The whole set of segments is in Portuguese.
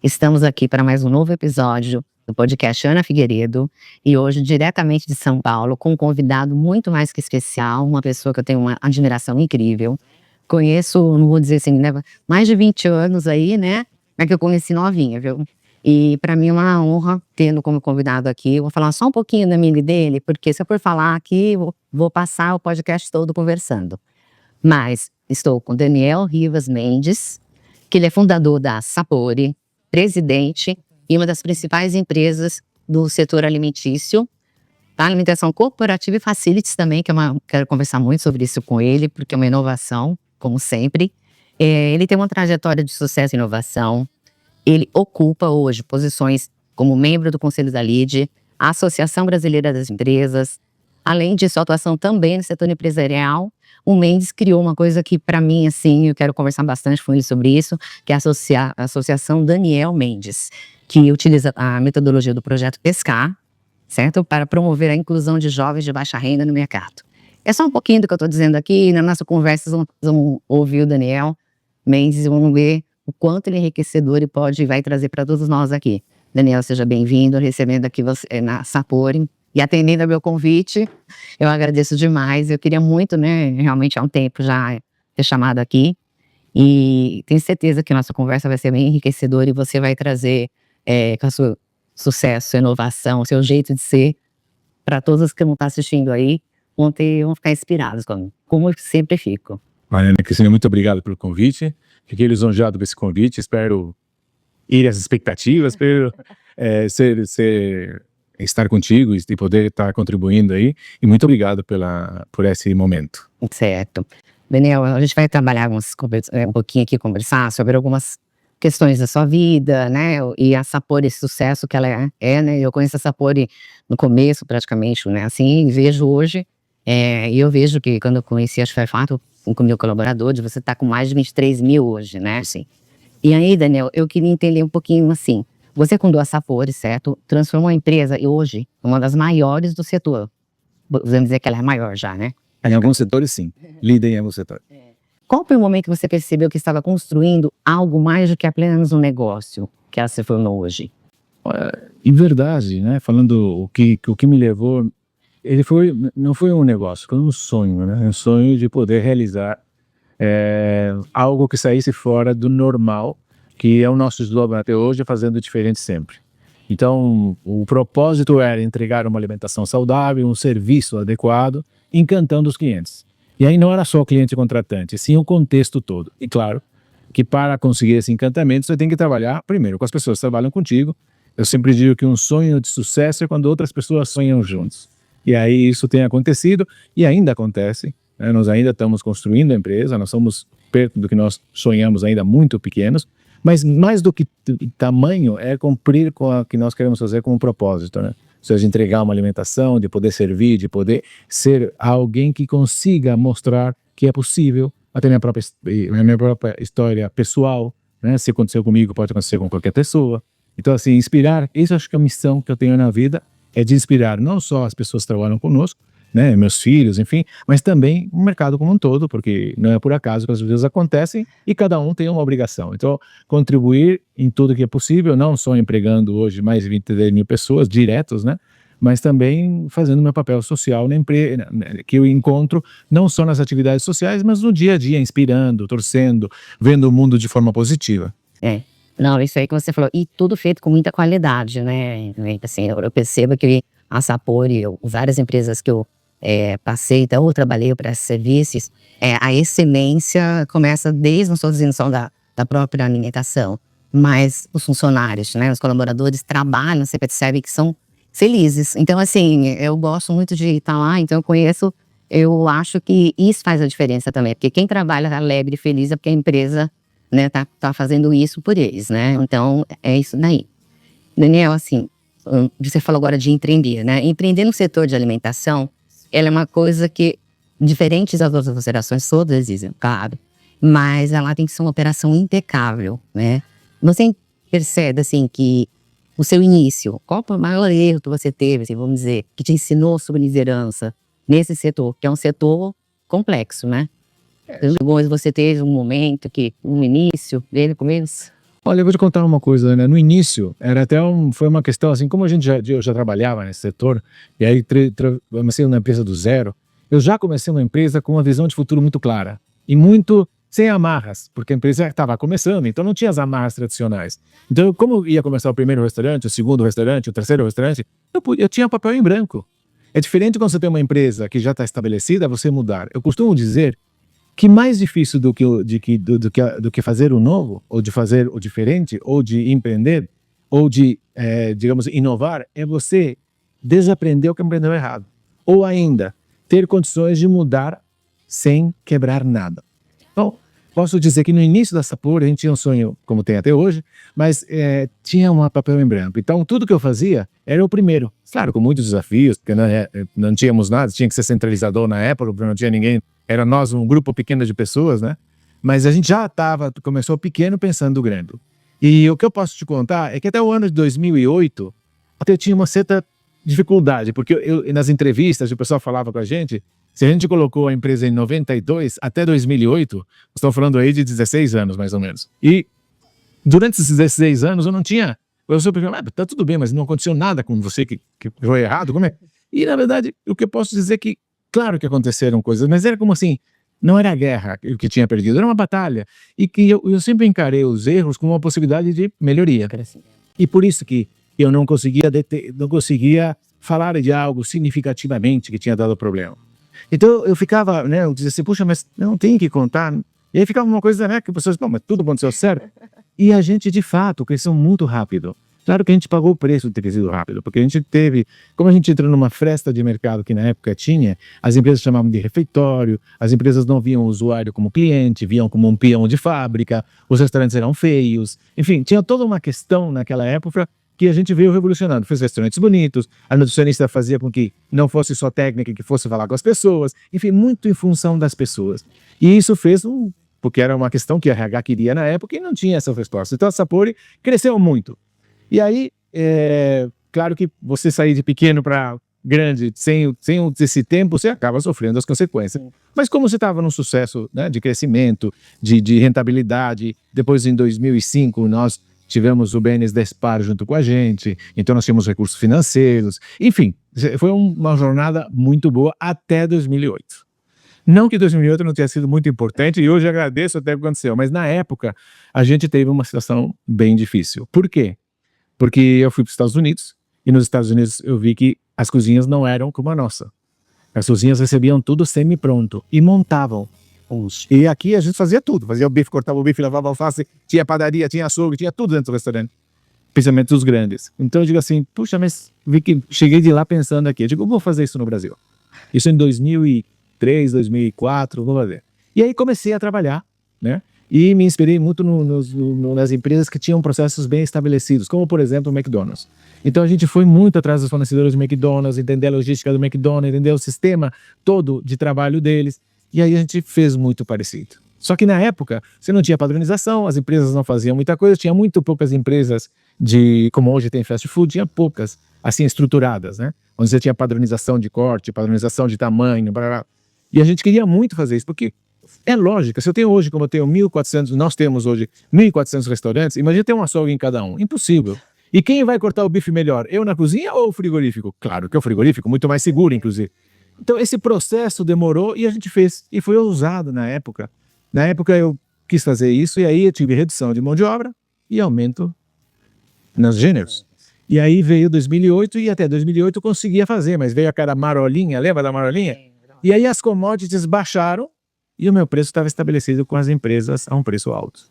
Estamos aqui para mais um novo episódio do podcast Ana Figueiredo e hoje diretamente de São Paulo com um convidado muito mais que especial, uma pessoa que eu tenho uma admiração incrível. Conheço, não vou dizer assim, né, mais de 20 anos aí, né, mas que eu conheci novinha, viu? E para mim é uma honra tê-lo como convidado aqui. Eu vou falar só um pouquinho da minha dele, porque se eu for falar aqui, vou passar o podcast todo conversando. Mas estou com Daniel Rivas Mendes, que ele é fundador da Sapori, presidente e uma das principais empresas do setor alimentício, tá? Alimentação corporativa e facilities também, quero conversar muito sobre isso com ele, porque é uma inovação, como sempre. Ele tem uma trajetória de sucesso e inovação. Ele ocupa hoje posições como membro do Conselho da LIDE, a Associação Brasileira das Empresas. Além de sua atuação também no setor empresarial, o Mendes criou uma coisa que, para mim, assim, eu quero conversar bastante com ele sobre isso, que é a Associação Daniel Mendes, que utiliza a metodologia do projeto Pescar, certo? Para promover a inclusão de jovens de baixa renda no mercado. É só um pouquinho do que eu estou dizendo aqui, na nossa conversa vamos ouvir o Daniel Mendes e vamos ver o quanto ele é enriquecedor e vai trazer para todos nós aqui. Daniel, seja bem-vindo, recebendo aqui você na Sapori e atendendo ao meu convite. Eu agradeço demais. Eu queria muito, né, realmente há um tempo já ter chamado aqui. E tenho certeza que a nossa conversa vai ser bem enriquecedora e você vai trazer com o seu sucesso, inovação, o seu jeito de ser, para todos que não estão assistindo aí, vão ficar inspirados, como eu sempre fico. Mariana Cristina, muito obrigado pelo convite. Fiquei lisonjeado por esse convite. Espero ir às expectativas, espero estar contigo e poder estar contribuindo aí. E muito obrigado por esse momento. Certo. Daniel, a gente vai trabalhar um pouquinho aqui, conversar sobre algumas questões da sua vida, né? E a Sapori, esse sucesso que ela né? Eu conheço a Sapori no começo, praticamente, né? Assim, vejo hoje. E eu vejo que quando eu conheci, acho que foi fato com o meu colaborador, de você estar com mais de 23 mil hoje, né? Assim. E aí, Daniel, eu queria entender um pouquinho assim. Você fundou a Sapori, certo? Transformou a empresa e hoje uma das maiores do setor. Podemos dizer que ela é maior já, né? Em alguns setores, sim. Líder em alguns setores. Qual foi o momento que você percebeu que estava construindo algo mais do que apenas um negócio que ela se formou hoje? Em verdade, né? Falando o que me levou, não foi um negócio, foi um sonho, né? Um sonho de poder realizar algo que saísse fora do normal, que é o nosso slogan até hoje, fazendo diferente sempre. Então, o propósito era entregar uma alimentação saudável, um serviço adequado, encantando os clientes. E aí não era só o cliente contratante, sim o contexto todo. E claro, que para conseguir esse encantamento, você tem que trabalhar primeiro com as pessoas que trabalham contigo. Eu sempre digo que um sonho de sucesso é quando outras pessoas sonham juntos. E aí isso tem acontecido e ainda acontece. Né? Nós ainda estamos construindo a empresa, nós somos perto do que nós sonhamos, ainda muito pequenos, mas mais do que tamanho é cumprir com o que nós queremos fazer como propósito, né? Ou seja, entregar uma alimentação, de poder servir, de poder ser alguém que consiga mostrar que é possível, até minha própria história pessoal, né? Se aconteceu comigo, pode acontecer com qualquer pessoa. Então, assim, inspirar, isso acho que é a missão que eu tenho na vida, é de inspirar não só as pessoas que trabalham conosco, né, meus filhos, enfim, mas também o mercado como um todo, porque não é por acaso que as coisas acontecem e cada um tem uma obrigação. Então, contribuir em tudo que é possível, não só empregando hoje mais de 23 mil pessoas diretos, né, mas também fazendo meu papel social na empresa, que eu encontro não só nas atividades sociais, mas no dia a dia, inspirando, torcendo, vendo o mundo de forma positiva. Não, isso aí que você falou, e tudo feito com muita qualidade, né? Assim, eu percebo que a Sapori, várias empresas que eu passei, então eu trabalhei para esses serviços, a excelência começa desde a sua designação da própria alimentação, mas os funcionários, né, os colaboradores trabalham, você percebe que são felizes. Então, assim, eu gosto muito de estar lá, então eu acho que isso faz a diferença também, porque quem trabalha alegre e feliz é porque a empresa, né, tá fazendo isso por eles, né? Então, é isso daí. Daniel, assim, você falou agora de empreender, né? Empreender no setor de alimentação, ela é uma coisa que, diferente das outras operações, todas existem, claro, mas ela tem que ser uma operação impecável, né? Você percebe, assim, que o seu início, qual foi o maior erro que você teve, assim, vamos dizer, que te ensinou sobre liderança nesse setor, que é um setor complexo, né? Você teve um momento que, no início dele, começo? Olha, eu vou te contar uma coisa, né? No início, era até foi uma questão assim, como eu já trabalhava nesse setor, e aí comecei uma empresa do zero, eu já comecei uma empresa com uma visão de futuro muito clara, e muito sem amarras, porque a empresa estava começando, então não tinha as amarras tradicionais. Então, como eu ia começar o primeiro restaurante, o segundo restaurante, o terceiro restaurante, eu tinha papel em branco. É diferente quando você tem uma empresa que já está estabelecida, você mudar. Eu costumo dizer que mais difícil do que fazer o novo, ou de fazer o diferente, ou de empreender, ou de, digamos, inovar, é você desaprender o que aprendeu errado. Ou ainda, ter condições de mudar sem quebrar nada. Bom, posso dizer que no início da Sapori a gente tinha um sonho, como tem até hoje, mas tinha um papel em branco. Então, tudo que eu fazia era o primeiro. Claro, com muitos desafios, porque não tínhamos nada, tinha que ser centralizador na época, porque não tinha ninguém. Era nós, um grupo pequeno de pessoas, né? Mas a gente já começou pequeno pensando grande. E o que eu posso te contar é que até o ano de 2008, até eu tinha uma certa dificuldade, porque nas entrevistas o pessoal falava com a gente, se a gente colocou a empresa em 92 até 2008, estou falando aí de 16 anos mais ou menos. E durante esses 16 anos eu não tinha, eu sempre falei, tá tudo bem, mas não aconteceu nada com você que foi errado, como é? E na verdade, o que eu posso dizer é que claro que aconteceram coisas, mas era como assim, não era a guerra o que tinha perdido, era uma batalha. E que eu sempre encarei os erros como uma possibilidade de melhoria. E por isso que eu não conseguia falar de algo significativamente que tinha dado problema. Então eu ficava, né, eu dizia assim, puxa, mas não tem que contar. E aí ficava uma coisa, né, que as pessoas, não, mas tudo aconteceu certo. E a gente, de fato, cresceu muito rápido. Claro que a gente pagou o preço de ter crescido rápido, porque a gente teve, como a gente entrou numa fresta de mercado que na época tinha, as empresas chamavam de refeitório, as empresas não viam o usuário como cliente, viam como um peão de fábrica, os restaurantes eram feios, enfim, tinha toda uma questão naquela época que a gente veio revolucionando. Fez restaurantes bonitos, a nutricionista fazia com que não fosse só técnica, que fosse falar com as pessoas, enfim, muito em função das pessoas. E isso fez porque era uma questão que a RH queria na época e não tinha essa resposta. Então a Sapori cresceu muito. E aí, claro que você sair de pequeno para grande sem esse tempo, você acaba sofrendo as consequências. Mas como você estava num sucesso, né, de crescimento, de rentabilidade, depois em 2005 nós tivemos o BNs Despar junto com a gente, então nós tínhamos recursos financeiros, enfim, foi uma jornada muito boa até 2008. Não que 2008 não tenha sido muito importante, e hoje agradeço até o que aconteceu, mas na época a gente teve uma situação bem difícil. Por quê? Porque eu fui para os Estados Unidos, e nos Estados Unidos eu vi que as cozinhas não eram como a nossa. As cozinhas recebiam tudo semi-pronto e montavam. E aqui a gente fazia tudo, fazia o bife, cortava o bife, lavava alface, tinha padaria, tinha açougue, tinha tudo dentro do restaurante, principalmente os grandes. Então eu digo assim, puxa, mas vi que cheguei de lá pensando aqui, eu digo, vou fazer isso no Brasil. Isso em 2003, 2004, vou fazer. E aí comecei a trabalhar, né? E me inspirei muito nas empresas que tinham processos bem estabelecidos, como por exemplo o McDonald's. Então a gente foi muito atrás dos fornecedores do McDonald's, entender a logística do McDonald's, entender o sistema todo de trabalho deles, e aí a gente fez muito parecido. Só que na época você não tinha padronização, as empresas não faziam muita coisa, tinha muito poucas empresas como hoje tem fast food, tinha poucas assim estruturadas, né? Onde você tinha padronização de corte, padronização de tamanho, blá, blá. E a gente queria muito fazer isso, porque é lógica, se eu tenho hoje, como eu tenho 1.400, nós temos hoje 1.400 restaurantes, imagina ter um açougue em cada um, impossível. E quem vai cortar o bife melhor, eu na cozinha ou o frigorífico? Claro que é o frigorífico, muito mais seguro, inclusive. Então esse processo demorou e a gente fez, e foi ousado na época. Na época eu quis fazer isso, e aí eu tive redução de mão de obra e aumento nos gêneros. E aí veio 2008, e até 2008 eu conseguia fazer, mas veio aquela marolinha, lembra da marolinha? E aí as commodities baixaram, e o meu preço estava estabelecido com as empresas a um preço alto.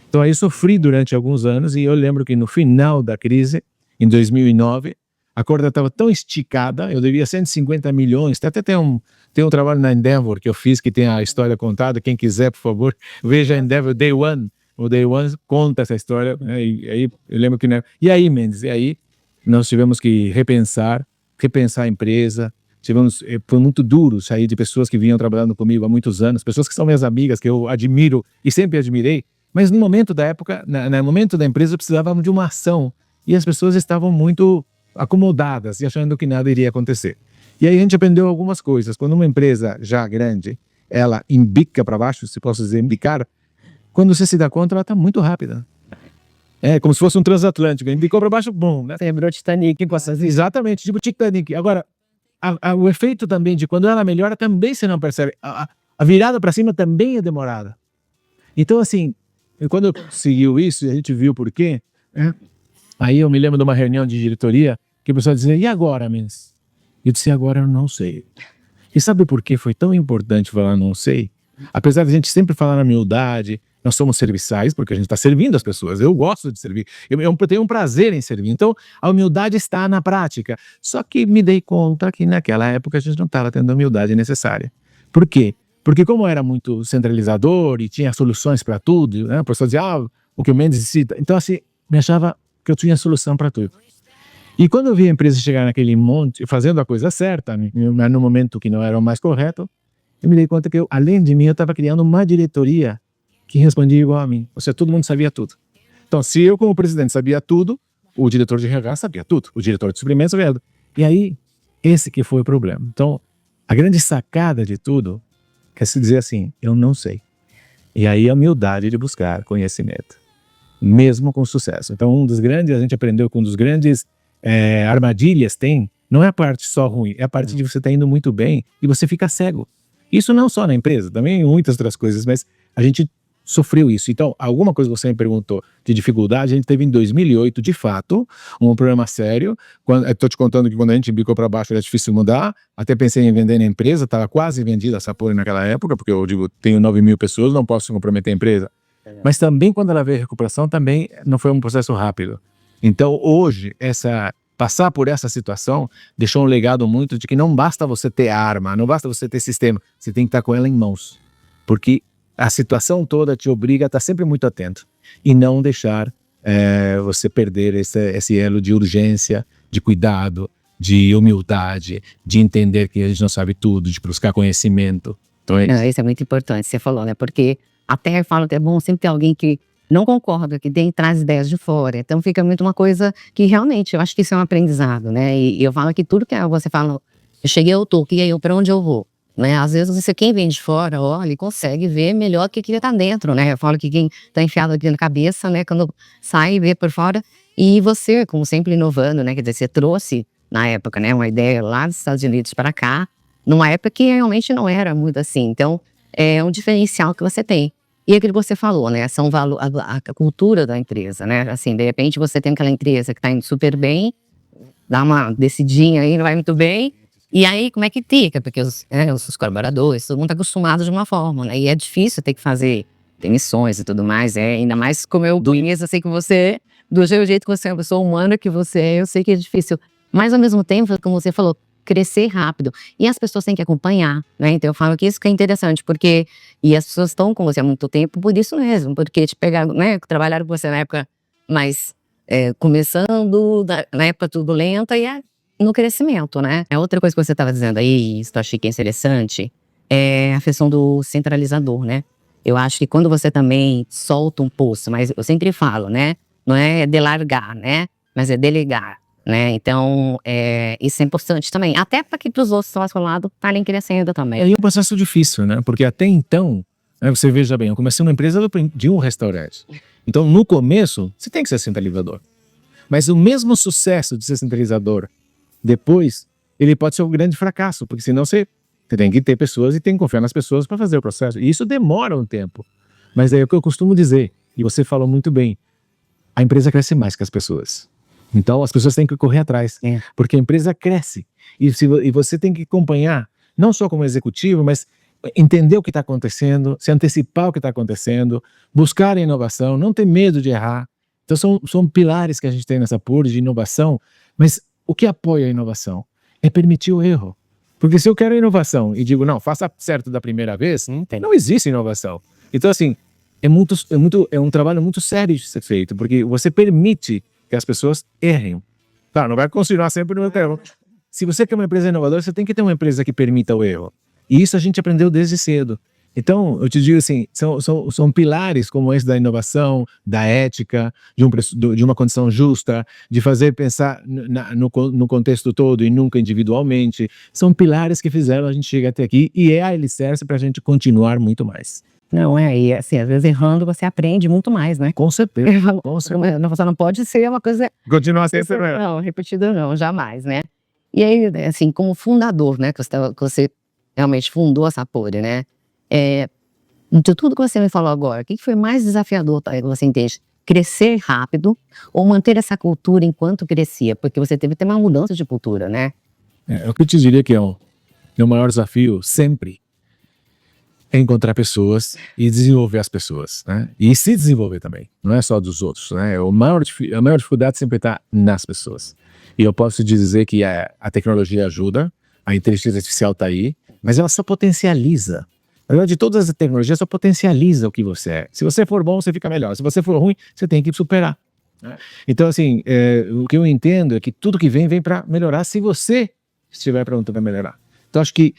Então aí sofri durante alguns anos, e eu lembro que no final da crise, em 2009, a corda estava tão esticada, eu devia 150 milhões, até tem um trabalho na Endeavor que eu fiz, que tem a história contada, quem quiser, por favor, veja a Endeavor Day One, o Day One conta essa história, né? E aí eu lembro que... E aí, Mendes, e aí nós tivemos que repensar a empresa. Foi muito duro sair de pessoas que vinham trabalhando comigo há muitos anos, pessoas que são minhas amigas, que eu admiro e sempre admirei, mas no momento da época, no momento da empresa, precisávamos de uma ação, e as pessoas estavam muito acomodadas e achando que nada iria acontecer. E aí a gente aprendeu algumas coisas. Quando uma empresa já grande, ela embica para baixo, se posso dizer embicar, quando você se dá conta, ela está muito rápida. É como se fosse um transatlântico, embicou para baixo, bum, né? Lembrou Titanic. Exatamente, tipo Titanic. Agora, o efeito também de quando ela melhora também você não percebe. A virada para cima também é demorada. Então, assim, quando eu conseguiu isso e a gente viu por quê, né? Aí eu me lembro de uma reunião de diretoria que o pessoal dizia, e agora, Mendes? Eu disse, agora eu não sei. E sabe por que foi tão importante falar não sei? Apesar de a gente sempre falar na humildade, nós somos serviçais, porque a gente está servindo as pessoas. Eu gosto de servir, eu tenho um prazer em servir. Então, a humildade está na prática. Só que me dei conta que naquela época a gente não estava tendo a humildade necessária. Por quê? Porque como era muito centralizador e tinha soluções para tudo, né? A pessoa dizia, o que o Mendes disse. Então, assim, me achava que eu tinha solução para tudo. E quando eu vi a empresa chegar naquele monte, fazendo a coisa certa, mas no momento que não era o mais correto, eu me dei conta que além de mim, eu estava criando uma diretoria que respondia igual a mim. Ou seja, todo mundo sabia tudo. Então, se eu como presidente sabia tudo, o diretor de RH sabia tudo, o diretor de suprimentos sabia tudo. E aí, esse que foi o problema. Então, a grande sacada de tudo quer se dizer assim, eu não sei. E aí a humildade de buscar conhecimento, mesmo com sucesso. Então, a gente aprendeu que um dos grandes armadilhas não é a parte só ruim, é a parte de você estar indo muito bem e você fica cego. Isso não só na empresa, também em muitas outras coisas, mas a gente sofreu isso. Então, alguma coisa que você me perguntou de dificuldade, a gente teve em 2008, de fato, um problema sério. Estou te contando que quando a gente bicou para baixo era difícil mudar, até pensei em vender na empresa, estava quase vendida a Sapori naquela época, porque eu digo, tenho 9.000 pessoas, não posso comprometer a empresa. Mas também quando ela veio a recuperação, também não foi um processo rápido. Então, hoje, passar por essa situação deixou um legado muito de que não basta você ter arma, não basta você ter sistema, você tem que estar com ela em mãos. Porque a situação toda te obriga a estar sempre muito atento e não deixar você perder esse elo de urgência, de cuidado, de humildade, de entender que a gente não sabe tudo, de buscar conhecimento. Então isso é muito importante, você falou, né? Porque até eu falo que é bom sempre ter alguém que não concorda, que traz ideias de fora. Então fica muito uma coisa que realmente, eu acho que isso é um aprendizado, né? E eu falo que tudo que você fala, eu cheguei, eu tô, e aí, pra onde eu vou? Né? Às vezes quem vem de fora, olha, consegue ver melhor que quem tá dentro, né? Eu falo que quem tá enfiado aqui na cabeça, né? Quando sai e vê por fora. E você, como sempre inovando, né? Quer dizer, você trouxe, na época, né? Uma ideia lá dos Estados Unidos para cá, numa época que realmente não era muito assim. Então, é um diferencial que você tem. E aquilo que você falou, né? São a cultura da empresa, né? Assim, de repente você tem aquela empresa que tá indo super bem, dá uma descidinha aí, não vai muito bem. E aí, como é que fica? Porque os colaboradores, todo mundo tá acostumado de uma forma, né? E é difícil ter que fazer demissões e tudo mais. Ainda mais como eu, do início, eu sei que você, do jeito que você é uma pessoa humana que você é, eu sei que é difícil. Mas, ao mesmo tempo, como você falou, crescer rápido. E as pessoas têm que acompanhar, né? Então eu falo que isso que é interessante, porque e as pessoas estão com você há muito tempo por isso mesmo, porque te pegaram, né? Trabalharam com você na época mais começando, na época turbulenta e no crescimento, né? Outra coisa que você estava dizendo aí, isso eu achei que é interessante, é a questão do centralizador, né? Eu acho que quando você também solta um poço, mas eu sempre falo, né? Não é delargar, né? Mas é delegar. Né? Então, isso é importante também, até para que os outros do seu lado estarem crescendo também. É um processo difícil, né? Porque até então, você veja bem, eu comecei uma empresa de um restaurante. Então, no começo, você tem que ser centralizador. Mas o mesmo sucesso de ser centralizador, depois, ele pode ser um grande fracasso, porque senão você tem que ter pessoas e tem que confiar nas pessoas para fazer o processo. E isso demora um tempo. Mas é o que eu costumo dizer, e você falou muito bem, a empresa cresce mais que as pessoas. Então as pessoas têm que correr atrás, porque a empresa cresce e você tem que acompanhar, não só como executivo, mas entender o que está acontecendo, se antecipar o que está acontecendo, buscar a inovação, não ter medo de errar. Então são pilares que a gente tem nessa PUR de inovação, mas o que apoia a inovação? É permitir o erro. Porque se eu quero inovação e digo, não, faça certo da primeira vez, não existe inovação. Então assim, é um trabalho muito sério de ser feito, porque você permite que as pessoas errem. Claro, não vai continuar sempre no mesmo erro. Se você quer uma empresa inovadora, você tem que ter uma empresa que permita o erro. E isso a gente aprendeu desde cedo. Então, eu te digo assim, são pilares como esse da inovação, da ética, de uma condição justa, de fazer pensar no contexto todo e nunca individualmente. São pilares que fizeram a gente chegar até aqui e é a alicerce para a gente continuar muito mais. Não, e assim, às vezes errando você aprende muito mais, né? Com certeza. Com certeza. Você não pode ser uma coisa Continua sendo mesmo. não, repetida não, jamais, né? E aí, assim, como fundador, né, que você realmente fundou a Sapori, né? De tudo que você me falou agora, o que foi mais desafiador para você entende? Crescer rápido ou manter essa cultura enquanto crescia? Porque você teve que ter uma mudança de cultura, né? O que eu te diria que é o maior desafio sempre é encontrar pessoas e desenvolver as pessoas, né? E se desenvolver também, não é só dos outros, né? A maior dificuldade sempre está nas pessoas. E eu posso dizer que a tecnologia ajuda, a inteligência artificial está aí, mas ela só potencializa. Na verdade, todas as tecnologias só potencializam o que você é. Se você for bom, você fica melhor. Se você for ruim, você tem que superar. Então, assim, o que eu entendo é que tudo que vem para melhorar se você estiver pronto para melhorar. Então, acho que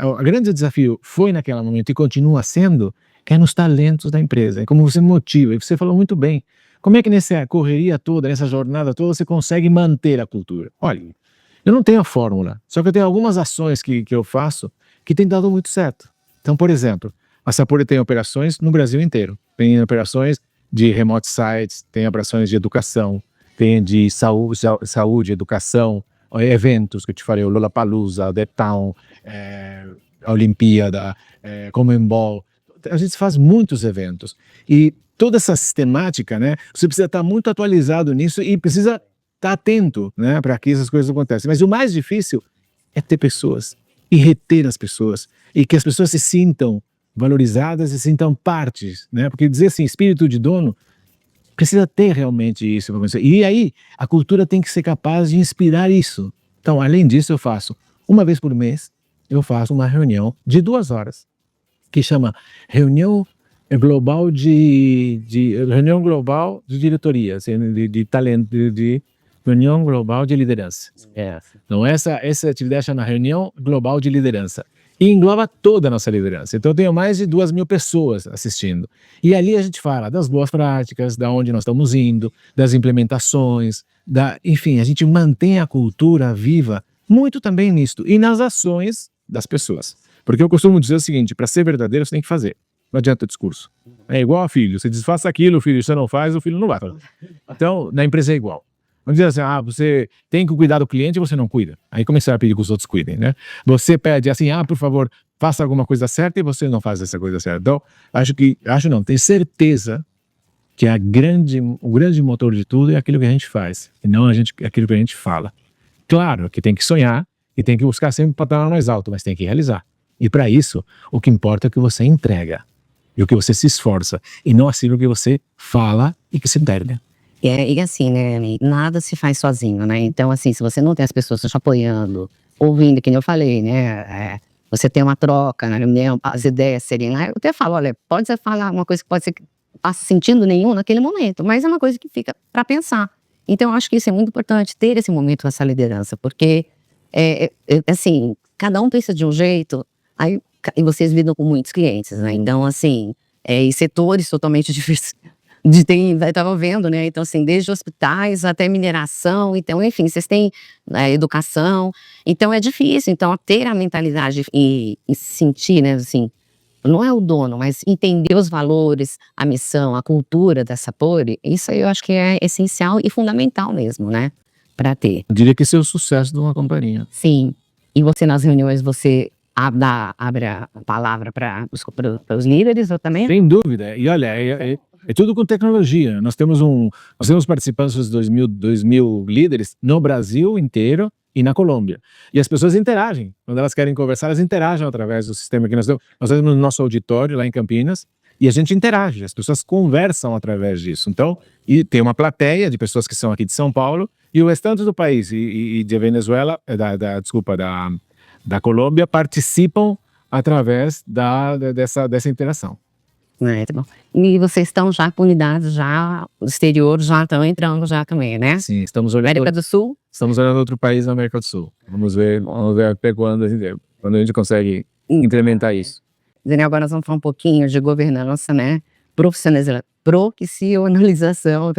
o grande desafio foi naquele momento e continua sendo, que é nos talentos da empresa, é como você motiva. E você falou muito bem, como é que nessa correria toda, nessa jornada toda, você consegue manter a cultura? Olha, eu não tenho a fórmula, só que eu tenho algumas ações que eu faço que tem dado muito certo. Então, por exemplo, a Sapori tem operações no Brasil inteiro, tem operações de remote sites, tem operações de educação, tem de saúde, educação, eventos que eu te falei, o Lollapalooza, o The Town, a Olimpíada, Comembol. A gente faz muitos eventos e toda essa sistemática, né? Você precisa estar muito atualizado nisso e precisa estar atento, né, para que essas coisas aconteçam. Mas o mais difícil é ter pessoas e reter as pessoas e que as pessoas se sintam valorizadas e se sintam partes, né? Porque dizer assim, espírito de dono precisa ter realmente isso para acontecer. E aí, a cultura tem que ser capaz de inspirar isso. Então, além disso, eu faço, uma vez por mês, eu faço uma reunião de 2 horas, que chama Reunião Global Reunião Global de Diretoria, assim, de talento, de Reunião Global de Liderança. Então, essa atividade chama Reunião Global de Liderança. E engloba toda a nossa liderança. Então, eu tenho mais de 2.000 pessoas assistindo. E ali a gente fala das boas práticas, da onde nós estamos indo, das implementações, enfim, a gente mantém a cultura viva muito também nisto. E nas ações das pessoas. Porque eu costumo dizer o seguinte, para ser verdadeiro, você tem que fazer. Não adianta o discurso. É igual a filho. Você diz, faça aquilo, o filho, você não faz, o filho não vai. Então, na empresa é igual. Vamos dizer assim, você tem que cuidar do cliente e você não cuida. Aí começar a pedir que os outros cuidem, né? Você pede assim, por favor, faça alguma coisa certa e você não faz essa coisa certa. Então, tenho certeza que o grande motor de tudo é aquilo que a gente faz, e não aquilo que a gente fala. Claro que tem que sonhar e tem que buscar sempre o patamar mais alto, mas tem que realizar. E para isso, o que importa é o que você entrega e o que você se esforça, e não aquilo que você fala e que se entrega. E assim, né, nada se faz sozinho, né? Então, assim, se você não tem as pessoas te apoiando, ouvindo, que nem eu falei, né? Você tem uma troca na reunião, as ideias serem lá. Eu até falo, olha, pode ser falar uma coisa que pode ser que não faça sentido nenhum naquele momento, mas é uma coisa que fica para pensar. Então, eu acho que isso é muito importante, ter esse momento com essa liderança, porque, assim, cada um pensa de um jeito, e vocês lidam com muitos clientes, né? Então, assim, e setores totalmente diferentes. Estava vendo, né? Então, assim, desde hospitais até mineração, então, enfim, vocês têm educação, então é difícil. Então, ter a mentalidade e sentir, né, assim, não é o dono, mas entender os valores, a missão, a cultura da Sapori, isso aí eu acho que é essencial e fundamental mesmo, né? Para ter. Eu diria que esse é o sucesso de uma companhia. Sim. E você, nas reuniões, você abre a palavra para os líderes, eu também? Sem dúvida. E olha, é tudo com tecnologia. Nós temos participantes de 2.000 líderes no Brasil inteiro e na Colômbia. E as pessoas interagem. Quando elas querem conversar, elas interagem através do sistema que nós temos. Nós temos no nosso auditório lá em Campinas e a gente interage. As pessoas conversam através disso. Então, e tem uma plateia de pessoas que são aqui de São Paulo e o restante do país e de Venezuela, da Colômbia, participam através dessa interação. Tá bom. E vocês estão já com unidades no exterior, já estão entrando já também, né? Sim, estamos olhando. América do Sul? Estamos olhando outro país na América do Sul. Vamos ver até quando a gente consegue implementar isso. Daniel, agora nós vamos falar um pouquinho de governança, né? Profissionalização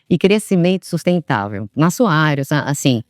e crescimento sustentável. Na sua área, assim,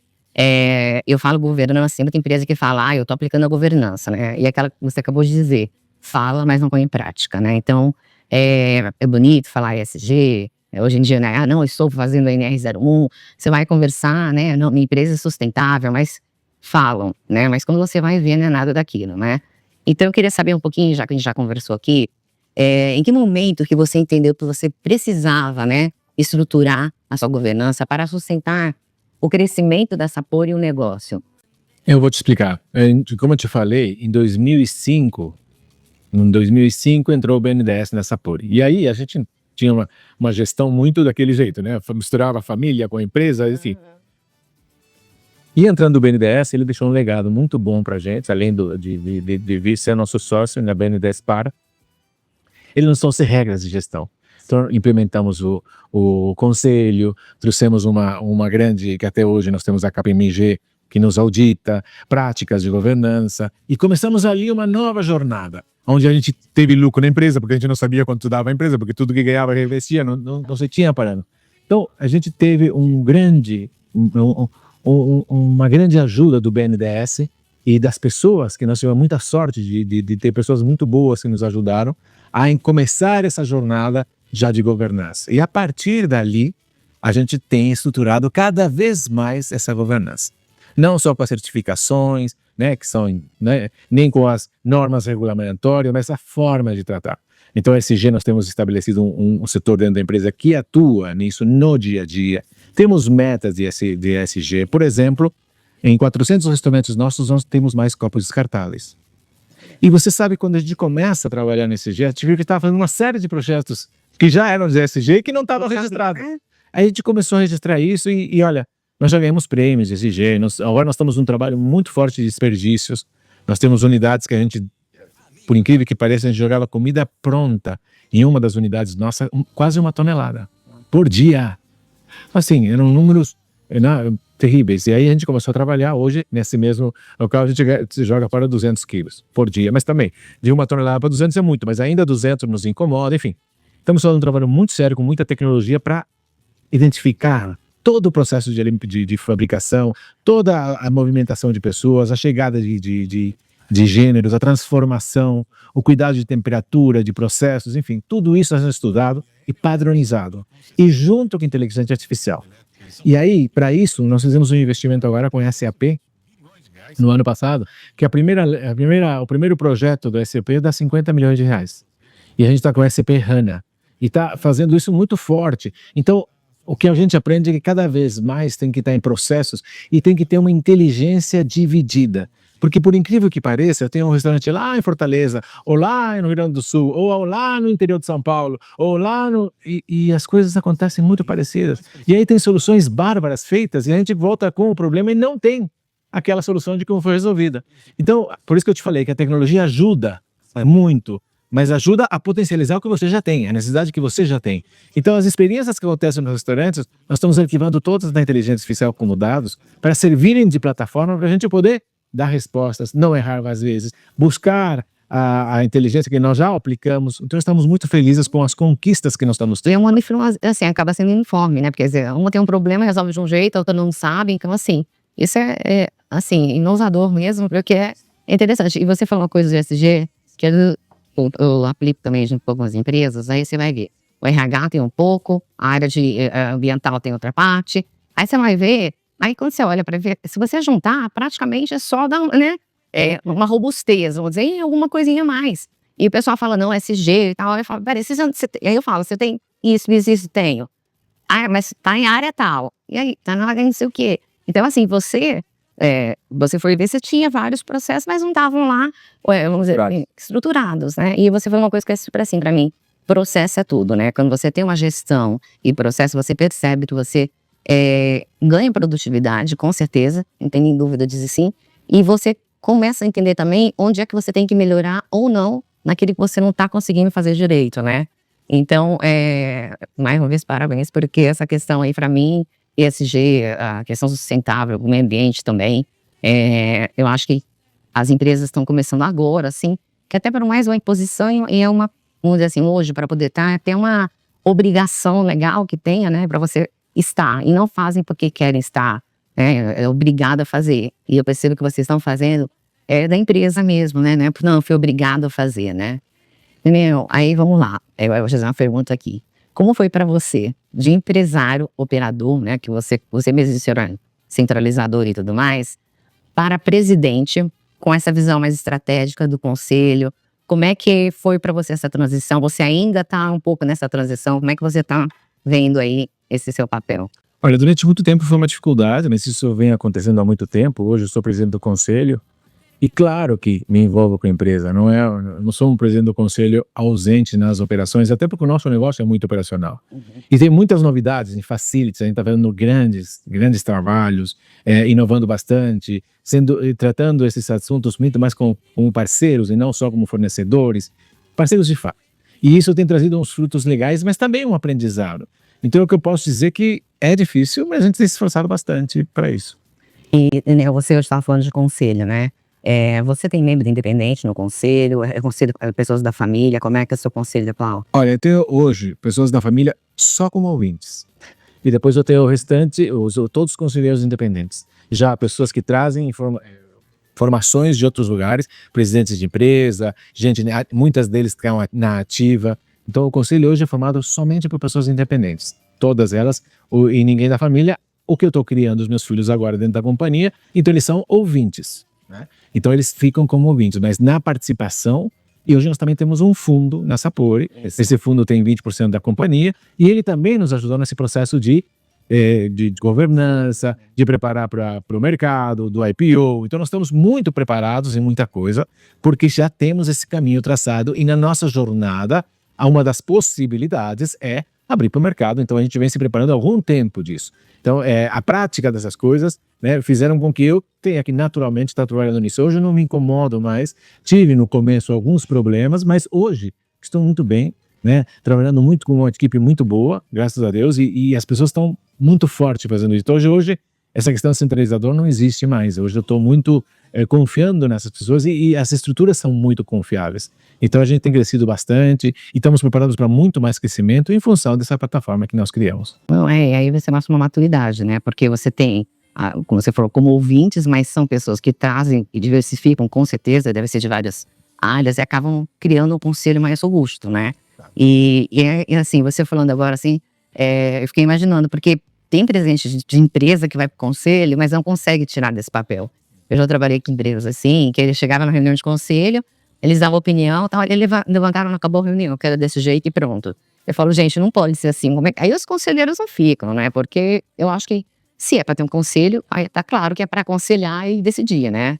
eu falo governança, tem muita empresa que fala, eu estou aplicando a governança, né? E aquela que você acabou de dizer. fala, mas não põe em prática, né? Então, é bonito falar ESG, hoje em dia, né? Não, eu estou fazendo a NR01, você vai conversar, né? Não, minha empresa é sustentável, mas falam, né? Mas quando você vai ver, não é nada daquilo, né? Então, eu queria saber um pouquinho, já que a gente já conversou aqui, em que momento que você entendeu que você precisava, né, estruturar a sua governança para sustentar o crescimento da Sapori e o negócio? Eu vou te explicar. Como eu te falei, em 2005 entrou o BNDES na Sapori. E aí a gente tinha uma gestão muito daquele jeito, né? Misturava a família com a empresa, enfim. E entrando o BNDES, ele deixou um legado muito bom para a gente, além de vir ser nosso sócio na BNDES Para. Ele nos trouxe regras de gestão. Então, implementamos o conselho, trouxemos uma grande, que até hoje nós temos a KPMG, que nos audita, práticas de governança, e começamos ali uma nova jornada, onde a gente teve lucro na empresa, porque a gente não sabia quanto dava a empresa, porque tudo que ganhava reinvestia, não se tinha parando. Então, a gente teve uma grande ajuda do BNDES e das pessoas, que nós tivemos muita sorte de ter pessoas muito boas que nos ajudaram a começar essa jornada já de governança. E a partir dali, a gente tem estruturado cada vez mais essa governança. Não só com as certificações, né, que são, né, nem com as normas regulamentatórias, mas a forma de tratar. Então, ESG, nós temos estabelecido um setor dentro da empresa que atua nisso no dia a dia. Temos metas de ESG. Por exemplo, em 400 restaurantes nossos, nós temos mais copos descartáveis. E você sabe, quando a gente começa a trabalhar nesse ESG, a gente viu que estava fazendo uma série de projetos que já eram de ESG e que não estavam registrados. Aí a gente começou a registrar isso e olha, nós já ganhamos prêmios de ESG, agora nós estamos num trabalho muito forte de desperdícios. Nós temos unidades que a gente, por incrível que pareça, a gente jogava comida pronta em uma das unidades nossas, quase 1 tonelada por dia. Assim, eram números terríveis. E aí a gente começou a trabalhar hoje, nesse mesmo local, a gente joga para 200 quilos por dia. Mas também, de 1 tonelada para 200 é muito, mas ainda 200 nos incomoda, enfim. Estamos fazendo um trabalho muito sério, com muita tecnologia, para identificar todo o processo de fabricação, toda a movimentação de pessoas, a chegada de gêneros, a transformação, o cuidado de temperatura, de processos, enfim, tudo isso está sendo estudado e padronizado. E junto com a inteligência artificial. E aí, para isso, nós fizemos um investimento agora com a SAP, no ano passado, que o primeiro projeto do SAP dá 50 milhões de reais. E a gente está com o SAP HANA. E está fazendo isso muito forte. Então, o que a gente aprende é que cada vez mais tem que estar em processos e tem que ter uma inteligência dividida. Porque, por incrível que pareça, eu tenho um restaurante lá em Fortaleza, ou lá no Rio Grande do Sul, ou lá no interior de São Paulo, ou lá no... E as coisas acontecem muito parecidas. E aí tem soluções bárbaras feitas e a gente volta com o problema e não tem aquela solução de como foi resolvida. Então, por isso que eu te falei que a tecnologia ajuda muito, mas ajuda a potencializar o que você já tem, a necessidade que você já tem. Então, as experiências que acontecem nos restaurantes, nós estamos arquivando todas na inteligência artificial como dados para servirem de plataforma para a gente poder dar respostas, não errar às vezes, buscar a inteligência que nós já aplicamos. Então, estamos muito felizes com as conquistas que nós estamos tendo. É uma assim, acaba sendo uniforme, né? Porque, quer dizer, uma tem um problema, resolve de um jeito, a outra não sabe. Então, assim, isso assim, inovador mesmo, porque é interessante. E você falou uma coisa do ESG, que eu aplico também junto com algumas empresas, aí você vai ver. O RH tem um pouco, a área ambiental tem outra parte. Aí você vai ver, aí quando você olha para ver, se você juntar, praticamente é só dar, né, uma robustez, vamos dizer, e alguma coisinha a mais. E o pessoal fala, não, SG e tal. Aí eu falo, peraí, aí eu falo, você tem isso, tenho. Ah, mas tá em área tal. E aí, tá na área não sei o quê. Então, assim, você foi ver, você tinha vários processos, mas não estavam lá, vamos dizer, estruturados, né? E você falou uma coisa que é super assim pra mim, processo é tudo, né? Quando você tem uma gestão e processo, você percebe que você ganha produtividade, com certeza, não tem nem dúvida disso sim, e você começa a entender também onde é que você tem que melhorar ou não naquele que você não tá conseguindo fazer direito, né? Então, mais uma vez, parabéns, porque essa questão aí pra mim, ESG, a questão sustentável, o meio ambiente também, eu acho que as empresas estão começando agora, assim, que até para mais uma imposição e vamos dizer assim, hoje, para poder estar, até uma obrigação legal que tenha, né, para você estar, e não fazem porque querem estar, é obrigado a fazer. E eu percebo que vocês estão fazendo da empresa mesmo, né? Não, fui obrigado a fazer, né? Entendeu? Aí vamos lá, eu vou fazer uma pergunta aqui. Como foi para você, de empresário, operador, né? Que você mesmo disse era centralizador e tudo mais, para presidente, com essa visão mais estratégica do conselho? Como é que foi para você essa transição? Você ainda está um pouco nessa transição? Como é que você está vendo aí esse seu papel? Olha, durante muito tempo foi uma dificuldade, mas isso vem acontecendo há muito tempo. Hoje eu sou presidente do conselho e claro que me envolvo com a empresa. Não sou um presidente do conselho ausente nas operações, até porque o nosso negócio é muito operacional. E tem muitas novidades em facilities, a gente está vendo grandes trabalhos, inovando bastante, tratando esses assuntos muito mais como parceiros e não só como fornecedores, parceiros de fato. E isso tem trazido uns frutos legais, mas também um aprendizado. Então, o que eu posso dizer é que é difícil, mas a gente tem se esforçado bastante para isso. E né, você hoje estava falando de conselho, né? Você tem membro independente no conselho? É conselho pessoas da família? Como é que é o seu conselho atual? Olha, eu tenho hoje pessoas da família só como ouvintes. E depois eu tenho o restante, todos os conselheiros independentes. Já pessoas que trazem informações de outros lugares, presidentes de empresa, muitas deles que estão na ativa. Então o conselho hoje é formado somente por pessoas independentes. Todas elas, e ninguém da família. O que eu estou criando os meus filhos agora dentro da companhia, então eles são ouvintes, né? Então eles ficam como ouvintes, mas na participação, e hoje nós também temos um fundo na Sapori, esse fundo tem 20% da companhia, e ele também nos ajudou nesse processo de governança, de preparar para o mercado, do IPO. Então nós estamos muito preparados em muita coisa, porque já temos esse caminho traçado e na nossa jornada, uma das possibilidades é abrir para o mercado. Então a gente vem se preparando há algum tempo disso. Então a prática dessas coisas, né, fizeram com que eu tenha que naturalmente estar trabalhando nisso. Hoje eu não me incomodo mais, tive no começo alguns problemas, mas hoje estou muito bem, né, trabalhando muito com uma equipe muito boa, graças a Deus, e as pessoas estão muito fortes fazendo isso. Então hoje essa questão centralizadora não existe mais. Hoje eu estou muito confiando nessas pessoas e as estruturas são muito confiáveis. Então a gente tem crescido bastante e estamos preparados para muito mais crescimento em função dessa plataforma que nós criamos. Não, aí você mostra uma maturidade, né? Porque você tem, como você falou, como ouvintes, mas são pessoas que trazem e diversificam, com certeza, deve ser de várias áreas, e acabam criando um conselho mais robusto, né? E assim, você falando agora assim, eu fiquei imaginando, porque tem presidente de empresa que vai para o conselho, mas não consegue tirar desse papel. Eu já trabalhei com empresas assim, que eles chegavam na reunião de conselho, eles davam opinião, tal, eles levantaram, acabou a reunião, que era desse jeito e pronto. Eu falo, gente, não pode ser assim. Aí os conselheiros não ficam, né? Porque eu acho que se é para ter um conselho, aí tá claro que é para aconselhar e decidir, né?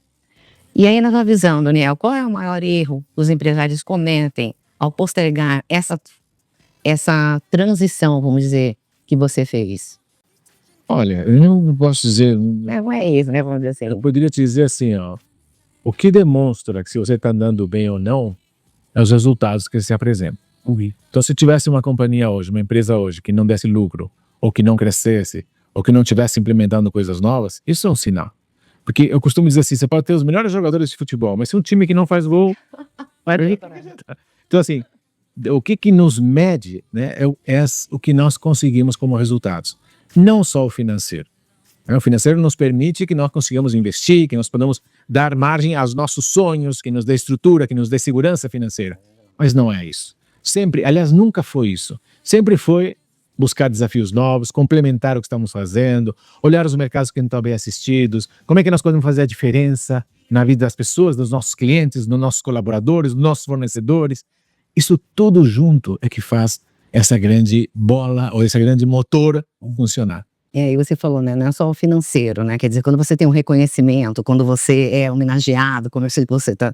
E aí, na sua visão, Daniel, qual é o maior erro que os empresários cometem ao postergar essa transição, vamos dizer, que você fez? Olha, eu não posso dizer. Não é isso, né? Vamos dizer assim. Eu poderia te dizer assim, ó. O que demonstra que se você está andando bem ou não é os resultados que se apresentam. Então, se tivesse uma companhia hoje, uma empresa hoje, que não desse lucro, ou que não crescesse, ou que não estivesse implementando coisas novas, isso é um sinal. Porque eu costumo dizer assim, você pode ter os melhores jogadores de futebol, mas se um time que não faz gol, vai ter. Então, assim, o que nos mede, né, é o que nós conseguimos como resultados. Não só o financeiro. O financeiro nos permite que nós consigamos investir, que nós podamos dar margem aos nossos sonhos, que nos dê estrutura, que nos dê segurança financeira. Mas não é isso. Sempre, aliás, nunca foi isso. Sempre foi buscar desafios novos, complementar o que estamos fazendo, olhar os mercados que não estão bem assistidos, como é que nós podemos fazer a diferença na vida das pessoas, dos nossos clientes, dos nossos colaboradores, dos nossos fornecedores. Isso tudo junto é que faz essa grande bola ou esse grande motor funcionar. E você falou, né? Não é só o financeiro, né? Quer dizer, quando você tem um reconhecimento, quando você é homenageado, como você tá.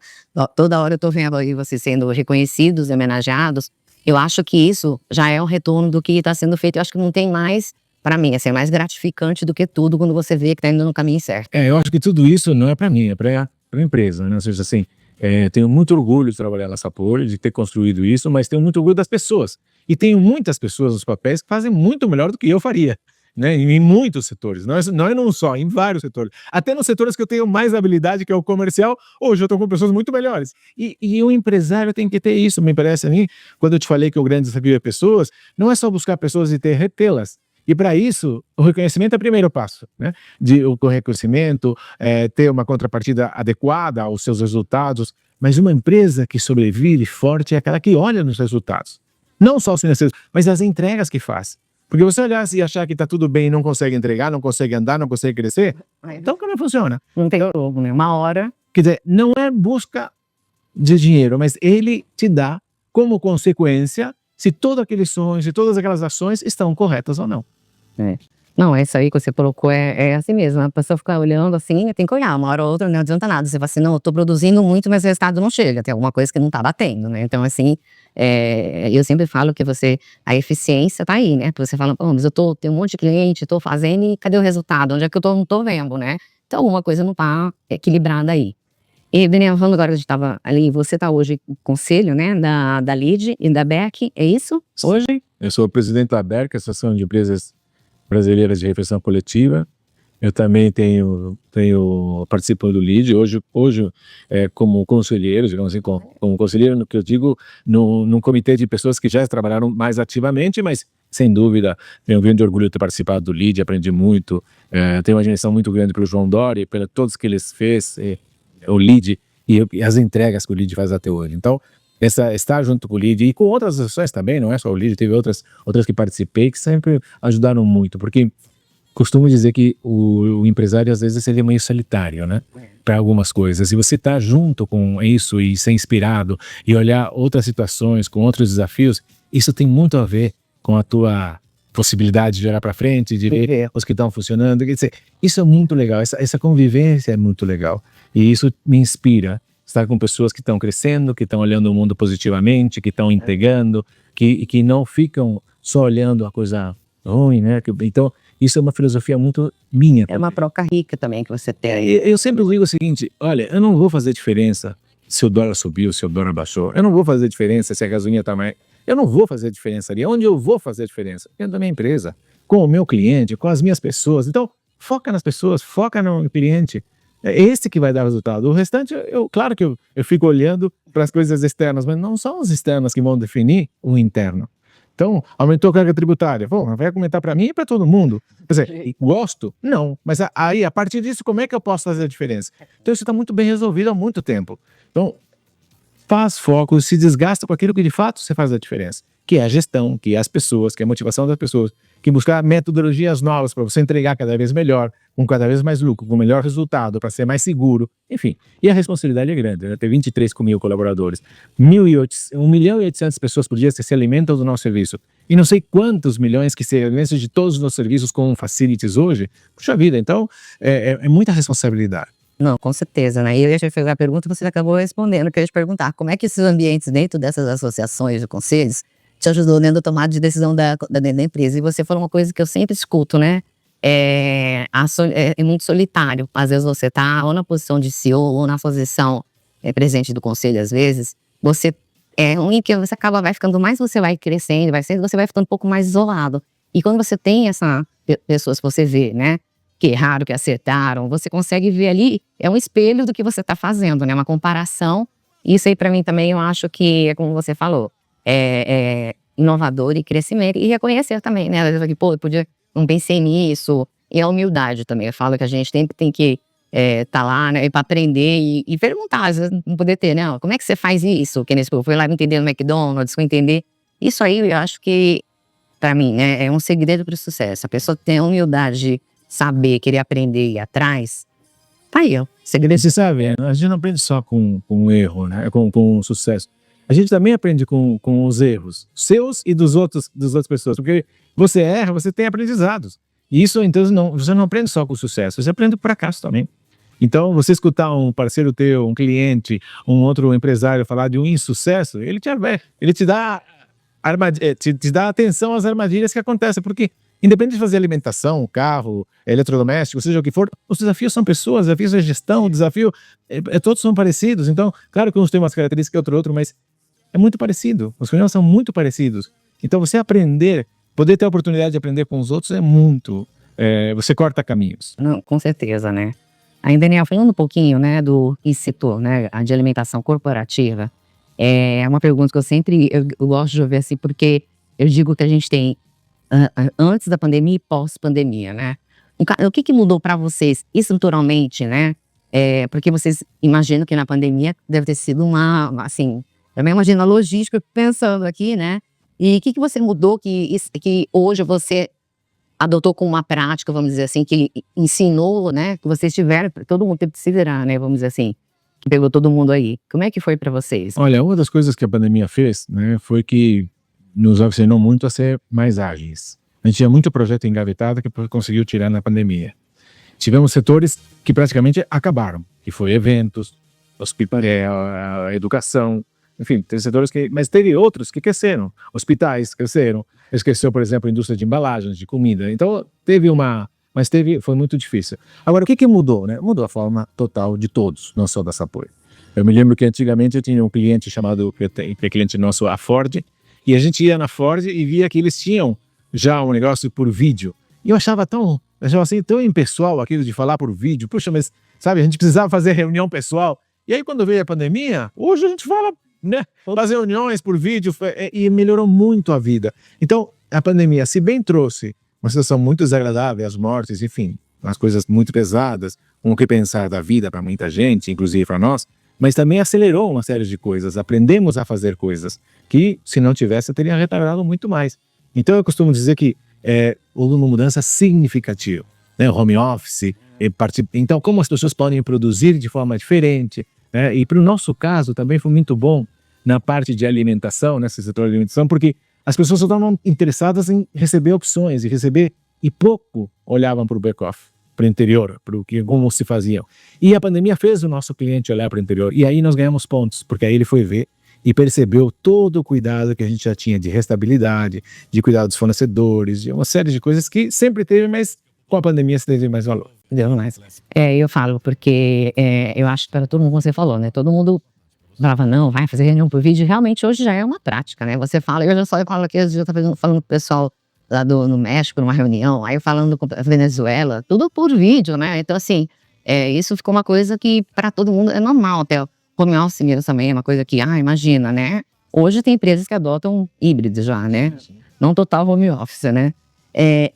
Toda hora eu tô vendo aí você sendo reconhecidos e homenageados. Eu acho que isso já é um retorno do que está sendo feito. Eu acho que não tem mais, para mim, assim, é mais gratificante do que tudo quando você vê que está indo no caminho certo. Eu acho que tudo isso não é para mim, é para a empresa, né? Ou seja, assim, tenho muito orgulho de trabalhar na Sapori, de ter construído isso, mas tenho muito orgulho das pessoas. E tenho muitas pessoas nos papéis que fazem muito melhor do que eu faria. Né, em muitos setores, não é num só, em vários setores. Até nos setores que eu tenho mais habilidade, que é o comercial, hoje eu estou com pessoas muito melhores. E o empresário tem que ter isso, me parece a mim, quando eu te falei que o grande desafio é pessoas, não é só buscar pessoas e retê-las. E para isso, o reconhecimento é o primeiro passo, né? O reconhecimento, ter uma contrapartida adequada aos seus resultados. Mas uma empresa que sobrevive forte é aquela que olha nos resultados. Não só os financeiros, mas as entregas que faz. Porque você olhar e achar que está tudo bem e não consegue entregar, não consegue andar, não consegue crescer, então como funciona? Não tem jogo, né? Uma hora. Quer dizer, não é busca de dinheiro, mas ele te dá como consequência se todo aquele sonho, se todas aquelas ações estão corretas ou não. Não, isso aí que você colocou é assim mesmo. A pessoa fica olhando assim, tem que olhar. Uma hora ou outra não adianta nada. Você fala assim, não, eu tô produzindo muito, mas o resultado não chega. Tem alguma coisa que não tá batendo, né? Então, assim, eu sempre falo que a eficiência tá aí, né? Você fala, mas tenho um monte de cliente, tô fazendo e cadê o resultado? Onde é que eu não tô vendo, né? Então, alguma coisa não tá equilibrada aí. E, Daniel, falando agora, a gente tava ali, você tá hoje no conselho, né, da LID e da BEC, é isso? Hoje? Eu sou o presidente da BERC, Associação de Empresas Brasileiras de Refeição Coletiva. Eu também participo do LID, hoje como conselheiro, digamos assim, como conselheiro, no que eu digo, num comitê de pessoas que já trabalharam mais ativamente, mas, sem dúvida, tenho um grande orgulho de ter participado do LID, aprendi muito, tenho uma admiração muito grande pelo João Dori, pela todos que eles fez, o LID e as entregas que o LID faz até hoje. Então, estar junto com o LID e com outras ações também, não é só o LID, teve outras que participei que sempre ajudaram muito, porque costumo dizer que o empresário às vezes ele é meio solitário, né, para algumas coisas, e você tá junto com isso e ser inspirado e olhar outras situações com outros desafios, isso tem muito a ver com a tua possibilidade de olhar para frente, de ver os que estão funcionando, quer dizer, isso é muito legal, essa convivência é muito legal, e isso me inspira, estar com pessoas que estão crescendo, que estão olhando o mundo positivamente, que estão entregando, que não ficam só olhando a coisa ruim, né? Então, isso é uma filosofia muito minha. É uma troca rica também que você tem. Eu sempre digo o seguinte, olha, eu não vou fazer diferença se o dólar subiu, se o dólar baixou. Eu não vou fazer diferença se a gasolina está mais... Eu não vou fazer diferença ali. Onde eu vou fazer diferença? Dentro da minha empresa, com o meu cliente, com as minhas pessoas. Então, foca nas pessoas, foca no cliente. É esse que vai dar resultado. O restante, claro que eu fico olhando para as coisas externas, mas não são as externas que vão definir o interno. Então, aumentou a carga tributária. Pô, vai aumentar para mim e para todo mundo. Quer dizer, gosto? Não. Mas aí, a partir disso, como é que eu posso fazer a diferença? Então, isso está muito bem resolvido há muito tempo. Então, faz foco, se desgasta com aquilo que de fato você faz a diferença. Que é a gestão, que é as pessoas, que é a motivação das pessoas, que buscar metodologias novas para você entregar cada vez melhor, com cada vez mais lucro, com melhor resultado, para ser mais seguro, enfim. E a responsabilidade é grande, né? Ter 23 mil colaboradores, 1.800.000 pessoas por dia que se alimentam do nosso serviço, e não sei quantos milhões que se alimentam de todos os nossos serviços com facilities hoje. Puxa vida, então é muita responsabilidade. Não, com certeza, né? E eu ia te fazer a pergunta e você acabou respondendo, que eu ia te perguntar, como é que esses ambientes dentro dessas associações de conselhos te ajudou dentro da tomada de decisão dentro da empresa? E você falou uma coisa que eu sempre escuto, né? É muito solitário. Às vezes você tá ou na posição de CEO ou na posição presidente do conselho, às vezes, você ruim que você vai ficando, mais você vai crescendo, você vai ficando um pouco mais isolado. E quando você tem pessoas que você vê, né? Que erraram, que acertaram, você consegue ver ali, é um espelho do que você está fazendo, né? Uma comparação. Isso aí para mim também eu acho que é como você falou, é inovador e crescimento, e reconhecer também, né? Às vezes, pô, não pensei nisso, e a humildade também. Eu falo que a gente sempre tem que tá lá, né, para aprender e perguntar, às vezes não poder ter, né? Como é que você faz isso? Que nesse foi lá entender no McDonald's, foi entender. Isso aí eu acho que, para mim, né, é um segredo para o sucesso. A pessoa tem a humildade de saber, querer aprender e ir atrás, tá aí, ó. Segredo. Você sabe, a gente não aprende só com o erro, né? Com o sucesso. A gente também aprende com os erros, seus e das outras pessoas, porque você erra, você tem aprendizados. E isso, então, você não aprende só com o sucesso, você aprende com o fracasso também. Então, você escutar um parceiro teu, um cliente, um outro empresário falar de um insucesso, ele te dá atenção às armadilhas que acontecem, porque independente de fazer alimentação, carro, eletrodoméstico, seja o que for, os desafios são pessoas, os desafios é gestão, o desafio, todos são parecidos. Então, claro que uns têm umas características que outro, mas é muito parecido. Os problemas são muito parecidos. Então, você poder ter a oportunidade de aprender com os outros é muito... você corta caminhos. Não, com certeza, né? Aí, Daniel, falando um pouquinho, né, do setor, né, de alimentação corporativa, é uma pergunta que eu gosto de ouvir assim, porque eu digo que a gente tem antes da pandemia e pós-pandemia, né? O que mudou para vocês estruturalmente, né? Porque vocês imaginam que na pandemia deve ter sido assim, também imagina a logística pensando aqui, né? E o que você mudou que hoje você adotou como uma prática, vamos dizer assim, que ensinou, né? Que vocês tiveram, todo mundo teve que se virar, né? Vamos dizer assim, que pegou todo mundo aí. Como é que foi para vocês? Olha, uma das coisas que a pandemia fez, né, foi que nos ensinou muito a ser mais ágeis. A gente tinha muito projeto engavetado que conseguiu tirar na pandemia. Tivemos setores que praticamente acabaram, que foi eventos, a educação, enfim, tem setores que... Mas teve outros que cresceram. Hospitais cresceram. Cresceu, por exemplo, a indústria de embalagens, de comida. Então, foi muito difícil. Agora, o que mudou, né? Mudou a forma total de todos, não só da Sapoi. Eu me lembro que antigamente eu tinha um cliente chamado, que é cliente nosso, a Ford, e a gente ia na Ford e via que eles tinham já um negócio por vídeo. E eu achava assim, tão impessoal aquilo de falar por vídeo. Puxa, mas, sabe, a gente precisava fazer reunião pessoal. E aí, quando veio a pandemia, hoje a gente fala, né, fazer reuniões por vídeo, e melhorou muito a vida. Então, a pandemia, se bem trouxe uma situação muito desagradável, as mortes, enfim, as coisas muito pesadas, o que pensar da vida para muita gente, inclusive para nós, mas também acelerou uma série de coisas, aprendemos a fazer coisas que, se não tivesse, teria retardado muito mais. Então, eu costumo dizer que houve uma mudança significativa, né? Home office, então, como as pessoas podem produzir de forma diferente, né? E para o nosso caso também foi muito bom na parte de alimentação, nesse setor de alimentação, porque as pessoas estavam interessadas em receber opções e pouco olhavam para o back-off, para o interior, para como se faziam. E a pandemia fez o nosso cliente olhar para o interior, e aí nós ganhamos pontos, porque aí ele foi ver e percebeu todo o cuidado que a gente já tinha de restabilidade, de cuidar dos fornecedores, de uma série de coisas que sempre teve, mas com a pandemia se teve mais valor. Deu mais. Eu falo porque eu acho que para todo mundo, como você falou, né? Todo mundo falava, não, vai fazer reunião por vídeo. Realmente hoje já é uma prática, né? Você fala, eu falo aqui, eu já estava falando com o pessoal lá no México, numa reunião, aí falando com a Venezuela, tudo por vídeo, né? Então, assim, isso ficou uma coisa que para todo mundo é normal. Até o home office mesmo também é uma coisa que, imagina, né? Hoje tem empresas que adotam híbrido já, né? Não total home office, né?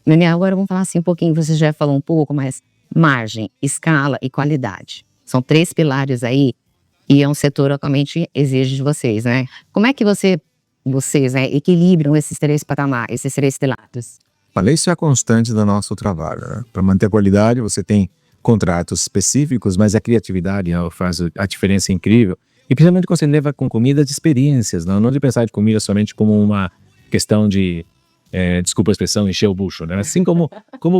Daniel, agora vamos falar assim um pouquinho, você já falou um pouco, mas margem, escala e qualidade. São 3 pilares aí e é um setor atualmente exige de vocês, né? Como é que vocês, né, equilibram esses 3 patamares, esses 3 pilares? Olha, isso é a constante do nosso trabalho, né? Para manter a qualidade, você tem contratos específicos, mas a criatividade, né, faz a diferença incrível. E principalmente quando você leva com comida de experiências, não de pensar de comida somente como uma questão de, desculpa a expressão, encher o bucho, né? Assim como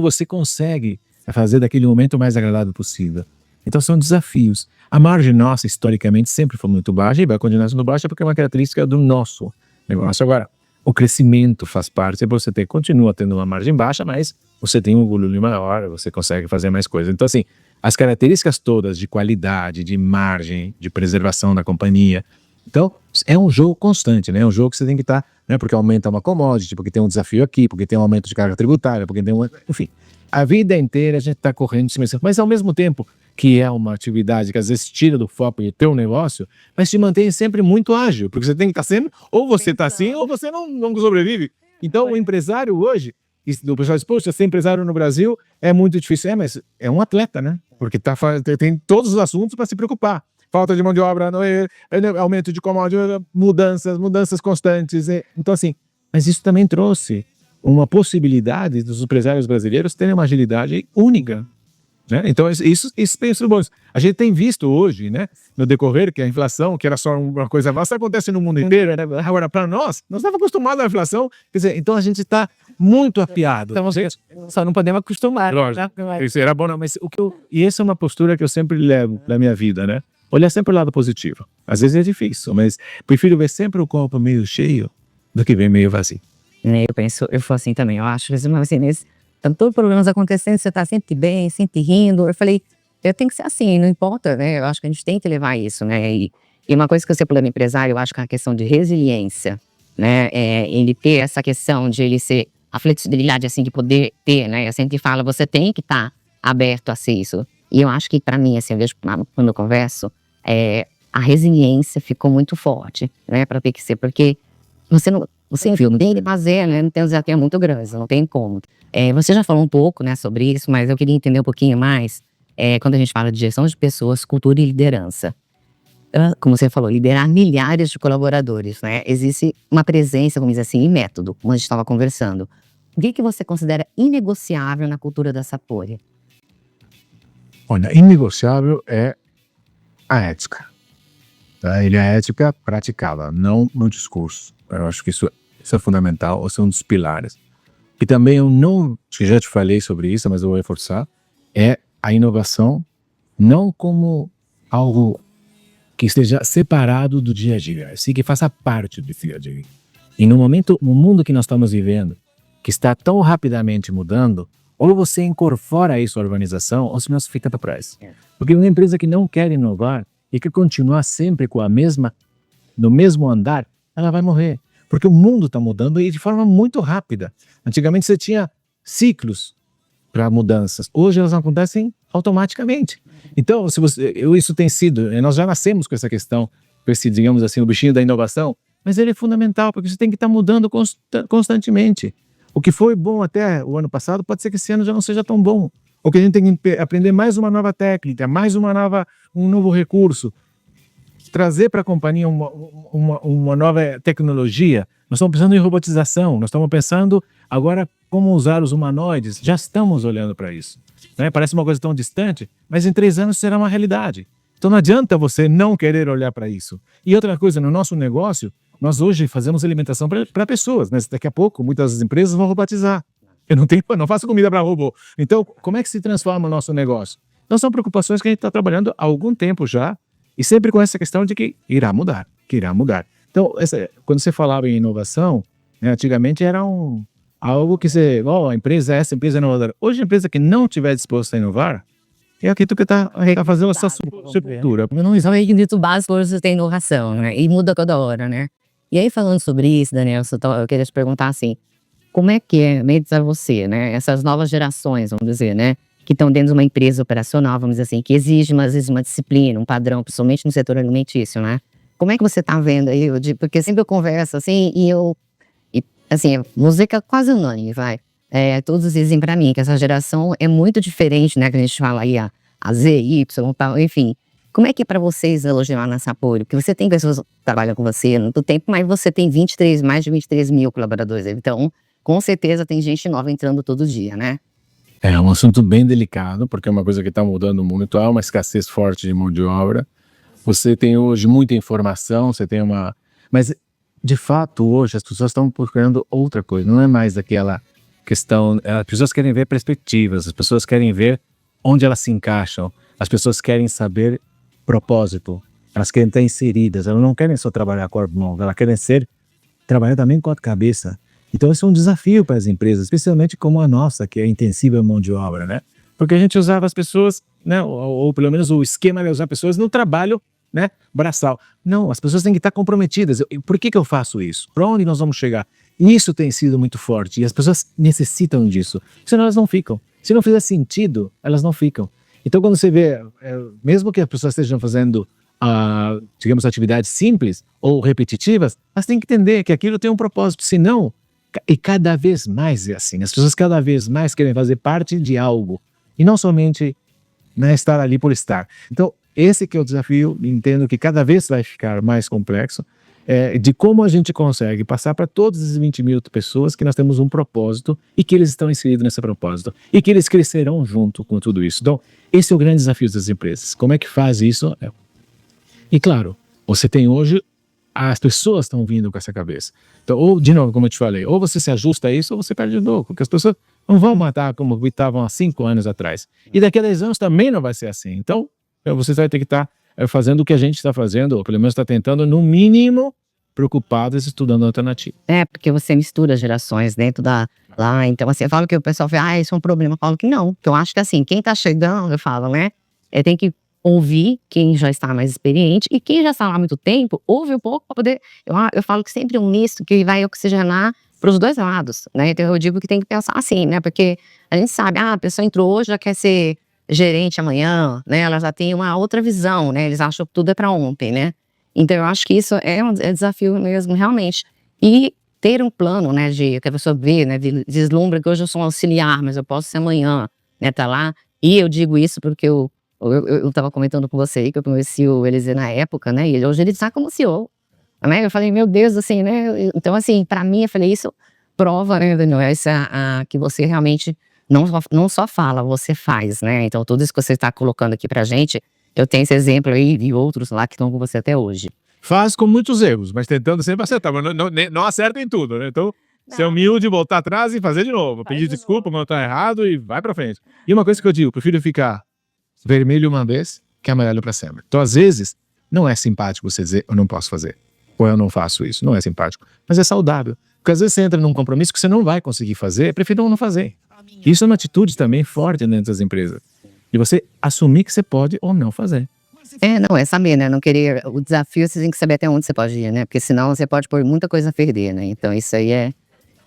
você consegue fazer daquele momento o mais agradável possível. Então são desafios. A margem nossa, historicamente, sempre foi muito baixa e vai continuar sendo baixa porque é uma característica do nosso negócio. Agora, o crescimento faz parte, você continua tendo uma margem baixa, mas você tem um volume maior, você consegue fazer mais coisas. Então, assim, as características todas de qualidade, de margem, de preservação da companhia. Então, é um jogo constante, né? É um jogo que você tem que estar, né? Porque aumenta uma commodity, porque tem um desafio aqui, porque tem um aumento de carga tributária, porque tem enfim, a vida inteira a gente está correndo de cima, mas ao mesmo tempo que é uma atividade que às vezes tira do foco de teu negócio, mas te mantém sempre muito ágil, porque você tem que estar sendo, ou você está assim, ou você não sobrevive. Então, o empresário hoje, o pessoal diz, poxa, ser empresário no Brasil é muito difícil. Mas é um atleta, né? Porque tem todos os assuntos para se preocupar. Falta de mão de obra, aumento de commodity, mudanças constantes. Então, assim, mas isso também trouxe uma possibilidade dos empresários brasileiros terem uma agilidade única. Né? Então, isso tem sido bom. A gente tem visto hoje, né, no decorrer, que a inflação, que era só uma coisa vasta, acontece no mundo inteiro. Né? Agora, para nós estávamos acostumados à inflação, quer dizer, então a gente está muito afiado. Então, só não podemos acostumar. Lógico, né? isso era bom, não, mas e essa é uma postura que eu sempre levo na minha vida, né? Olhar sempre o lado positivo. Às vezes é difícil, mas prefiro ver sempre o copo meio cheio do que ver meio vazio. Eu sou assim também, eu acho, assim, tantos problemas acontecendo, você tá sempre bem, sempre rindo. Eu falei, eu tenho que ser assim, não importa, né? Eu acho que a gente tem que levar isso, né? E uma coisa que você falou do empresário, eu acho que é a questão de resiliência, né? Ele ter essa questão de ele ser, a flexibilidade, assim, de poder ter, né? Eu sempre falo, você tem que estar aberto a ser isso. E eu acho que para mim, assim, eu vejo quando eu converso, a resiliência ficou muito forte, né? Para ter que ser, porque você não... Você viu, tem que fazer, né? Não tem um desafio muito grande, não tem como. Você já falou um pouco, né, sobre isso, mas eu queria entender um pouquinho mais, quando a gente fala de gestão de pessoas, cultura e liderança. Como você falou, liderar milhares de colaboradores, né? Existe uma presença, vamos dizer assim, em método, como a gente estava conversando. O que você considera inegociável na cultura da Sapori? Olha, inegociável é a ética. Tá? Ele é a ética praticada, não no discurso. Eu acho que isso é fundamental, esse é um dos pilares. E também eu não, que já te falei sobre isso, mas eu vou reforçar, é a inovação não como algo que esteja separado do dia a dia, assim que faça parte do dia a dia. E no mundo que nós estamos vivendo, que está tão rapidamente mudando, ou você incorpora isso à organização, ou senão você fica para trás. Porque uma empresa que não quer inovar e que continuar sempre com no mesmo andar, ela vai morrer. Porque o mundo está mudando e de forma muito rápida. Antigamente você tinha ciclos para mudanças. Hoje elas acontecem automaticamente. Então, isso tem sido, nós já nascemos com essa questão, com esse, digamos assim, o bichinho da inovação, mas ele é fundamental, porque você tem que estar mudando constantemente. O que foi bom até o ano passado, pode ser que esse ano já não seja tão bom. Ou que a gente tem que aprender mais uma nova técnica, um novo recurso, trazer para a companhia uma nova tecnologia. Nós estamos pensando em robotização, nós estamos pensando agora como usar os humanoides, já estamos olhando para isso. Né? Parece uma coisa tão distante, mas em 3 anos será uma realidade. Então não adianta você não querer olhar para isso. E outra coisa, no nosso negócio, nós hoje fazemos alimentação para pessoas, mas daqui a pouco muitas das empresas vão robotizar. Eu não faço comida para robô. Então, como é que se transforma o nosso negócio? Então são preocupações que a gente está trabalhando há algum tempo já, e sempre com essa questão de que irá mudar. Então, quando você falava em inovação, né, antigamente era algo que a empresa é inovadora. Hoje a empresa que não estiver disposta a inovar, é aquilo que está fazendo essa sepultura. Não é um requisito básico hoje você tem inovação, né? E muda toda hora, né? E aí, falando sobre isso, Daniel, eu queria te perguntar assim, como é que é, meio a você, né? Essas novas gerações, vamos dizer, né? Que estão dentro de uma empresa operacional, vamos dizer assim, que exige, às vezes, uma disciplina, um padrão, principalmente no setor alimentício, né? Como é que você está vendo aí? Porque sempre eu converso, assim, assim, música quase unânime, vai. Todos dizem pra mim que essa geração é muito diferente, né? Que a gente fala aí, a Z, Y, tal, enfim. Como é que é pra vocês elogiar nessa apoio? Porque você tem pessoas que trabalham com você há muito tempo, mas você tem mais de 23 mil colaboradores. Então, com certeza tem gente nova entrando todo dia, né? É um assunto bem delicado, porque é uma coisa que está mudando muito, há uma escassez forte de mão de obra. Você tem hoje muita informação, mas, de fato, hoje as pessoas estão procurando outra coisa, não é mais aquela questão. As pessoas querem ver perspectivas, as pessoas querem ver onde elas se encaixam, as pessoas querem saber propósito, elas querem estar inseridas, elas não querem só trabalhar com a mão, elas querem trabalhar também com a cabeça. Então, isso é um desafio para as empresas, especialmente como a nossa, que é intensiva em mão de obra, né? Porque a gente usava as pessoas, né? Ou pelo menos o esquema era usar pessoas no trabalho, né? Braçal. Não, as pessoas têm que estar comprometidas. Por que eu faço isso? Para onde nós vamos chegar? Isso tem sido muito forte e as pessoas necessitam disso. Senão elas não ficam. Se não fizer sentido, elas não ficam. Então, quando você vê, mesmo que as pessoas estejam fazendo, digamos, atividades simples ou repetitivas, elas têm que entender que aquilo tem um propósito. Senão, e cada vez mais é assim. As pessoas cada vez mais querem fazer parte de algo. E não somente, né, estar ali por estar. Então, esse que é o desafio, entendo que cada vez vai ficar mais complexo, de como a gente consegue passar para todas as 20 mil pessoas que nós temos um propósito e que eles estão inseridos nesse propósito e que eles crescerão junto com tudo isso. Então, esse é o grande desafio das empresas. Como é que faz isso? E claro, você tem hoje, as pessoas estão vindo com essa cabeça. Então, ou, de novo, como eu te falei, ou você se ajusta a isso ou você perde de novo, porque as pessoas não vão matar como estavam há 5 anos atrás. E daqui a 10 anos também não vai ser assim. Então, você vai ter que estar fazendo o que a gente está fazendo, ou pelo menos está tentando, no mínimo, preocupados estudando alternativa. Porque você mistura gerações dentro lá, então assim, eu falo que o pessoal fala, isso é um problema, eu falo que não, que eu acho que assim, quem tá chegando, eu falo, né, tem que ouvir quem já está mais experiente, e quem já está lá há muito tempo, ouve um pouco para poder, eu falo que sempre é um misto que vai oxigenar para os dois lados, né, então eu digo que tem que pensar assim, né, porque a gente sabe, a pessoa entrou hoje, já quer ser gerente amanhã, né, ela já tem uma outra visão, né, eles acham que tudo é para ontem, né. Então eu acho que isso é um desafio mesmo, realmente. E ter um plano, né, que a pessoa vê, né, vislumbra que hoje eu sou um auxiliar, mas eu posso ser amanhã, né, tá lá. E eu digo isso porque eu estava comentando com você aí que eu conheci o Eliseu na época, né, e hoje ele está como CEO, né, eu falei, meu Deus, assim, né, então assim, para mim, eu falei, isso prova, né, Daniel, que você realmente não só fala, você faz, né, então tudo isso que você está colocando aqui pra gente, eu tenho esse exemplo aí e outros lá que estão com você até hoje. Faz com muitos erros, mas tentando sempre acertar, mas não acerta em tudo, né? Então, ser humilde, voltar atrás e fazer de novo. Pedir desculpa quando tá errado e vai pra frente. E uma coisa que eu digo, prefiro ficar vermelho uma vez que amarelo pra sempre. Então, às vezes, não é simpático você dizer, eu não posso fazer. Ou eu não faço isso. Não é simpático. Mas é saudável. Porque às vezes você entra num compromisso que você não vai conseguir fazer, prefiro não fazer. Isso é uma atitude também forte dentro das empresas. De você assumir que você pode ou não fazer. Não, é saber, né, não querer, o desafio você tem que saber até onde você pode ir, né, porque senão você pode pôr muita coisa a perder, né, então isso aí é...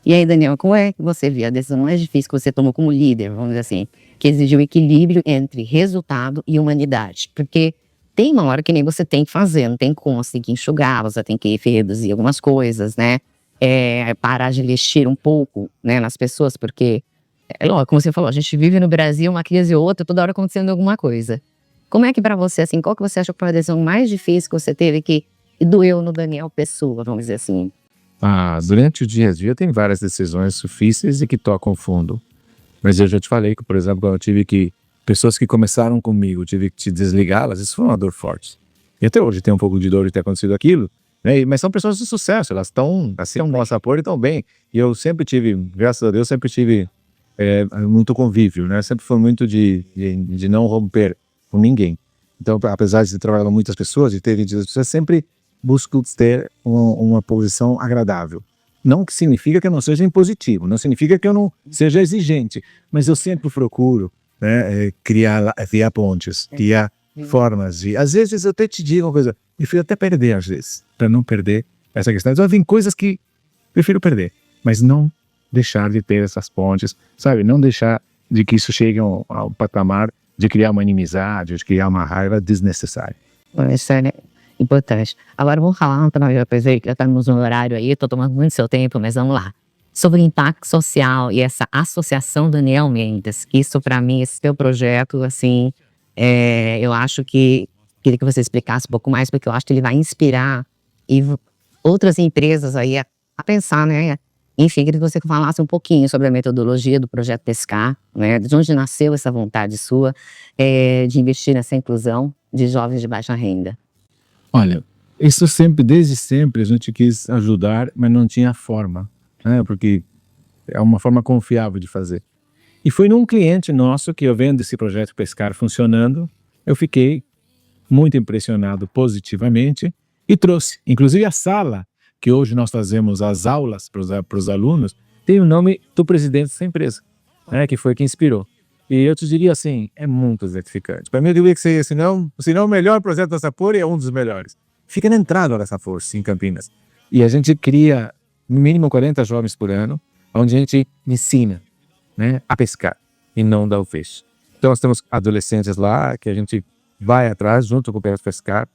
E aí, Daniel, como é que você vê a decisão mais difícil que você tomou como líder, vamos dizer assim, que exigiu equilíbrio entre resultado e humanidade? Porque tem uma hora que nem você tem que fazer, não tem como, você tem que enxugar, você tem que reduzir algumas coisas, né, parar de investir um pouco, né, nas pessoas, porque, lógico, como você falou, a gente vive no Brasil uma crise ou outra, toda hora acontecendo alguma coisa. Como é que pra você, assim, qual que você acha que foi a decisão mais difícil que você teve que doeu no Daniel Pessoa, vamos dizer assim? Durante o dia a dia tem várias decisões difíceis e que tocam fundo. Mas eu já te falei que, por exemplo, quando eu tive que... Pessoas que começaram comigo, tive que te desligá-las, isso foi uma dor forte. E até hoje tem um pouco de dor de ter acontecido aquilo, né? Mas são pessoas de sucesso, elas estão assim, no nosso apoio e estão bem. E eu sempre tive, graças a Deus, sempre tive muito convívio, né? Sempre foi muito de não romper com ninguém. Então, apesar de trabalhar com muitas pessoas, de ter 22 pessoas, sempre busco ter uma posição agradável. Não que significa que eu não seja impositivo, não significa que eu não seja exigente, mas eu sempre procuro, né, criar pontes, criar formas de... Às vezes eu até te digo uma coisa, prefiro até perder às vezes, para não perder essa questão. Então tem coisas que prefiro perder, mas não deixar de ter essas pontes, sabe? Não deixar de que isso chegue ao patamar de criar uma inimizade, de criar uma raiva desnecessária. Isso é, né, importante. Agora vamos falar, já pensei que já estamos no horário aí, estou tomando muito seu tempo, mas vamos lá. Sobre o impacto social e essa associação Daniel Mendes, isso para mim, esse teu projeto, assim, eu acho que, queria que você explicasse um pouco mais, porque eu acho que ele vai inspirar outras empresas aí a pensar, né? Enfim, queria que você falasse um pouquinho sobre a metodologia do Projeto Pescar, né? De onde nasceu essa vontade sua de investir nessa inclusão de jovens de baixa renda. Olha, isso sempre, desde sempre, a gente quis ajudar, mas não tinha forma, né? Porque é uma forma confiável de fazer. E foi num cliente nosso que eu vendo esse Projeto Pescar funcionando, eu fiquei muito impressionado positivamente e trouxe, inclusive a sala que hoje nós fazemos as aulas para os alunos, tem o nome do presidente dessa empresa, né, que foi quem inspirou. E eu te diria assim, é muito gratificante. Para mim, eu diria que se não o melhor projeto da Sapori, é um dos melhores. Fica na entrada da Sapori, em Campinas. E a gente cria no mínimo 40 jovens por ano, onde a gente ensina, né, a pescar e não dar o peixe. Então nós temos adolescentes lá, que a gente vai atrás, junto com o Projeto Pescar,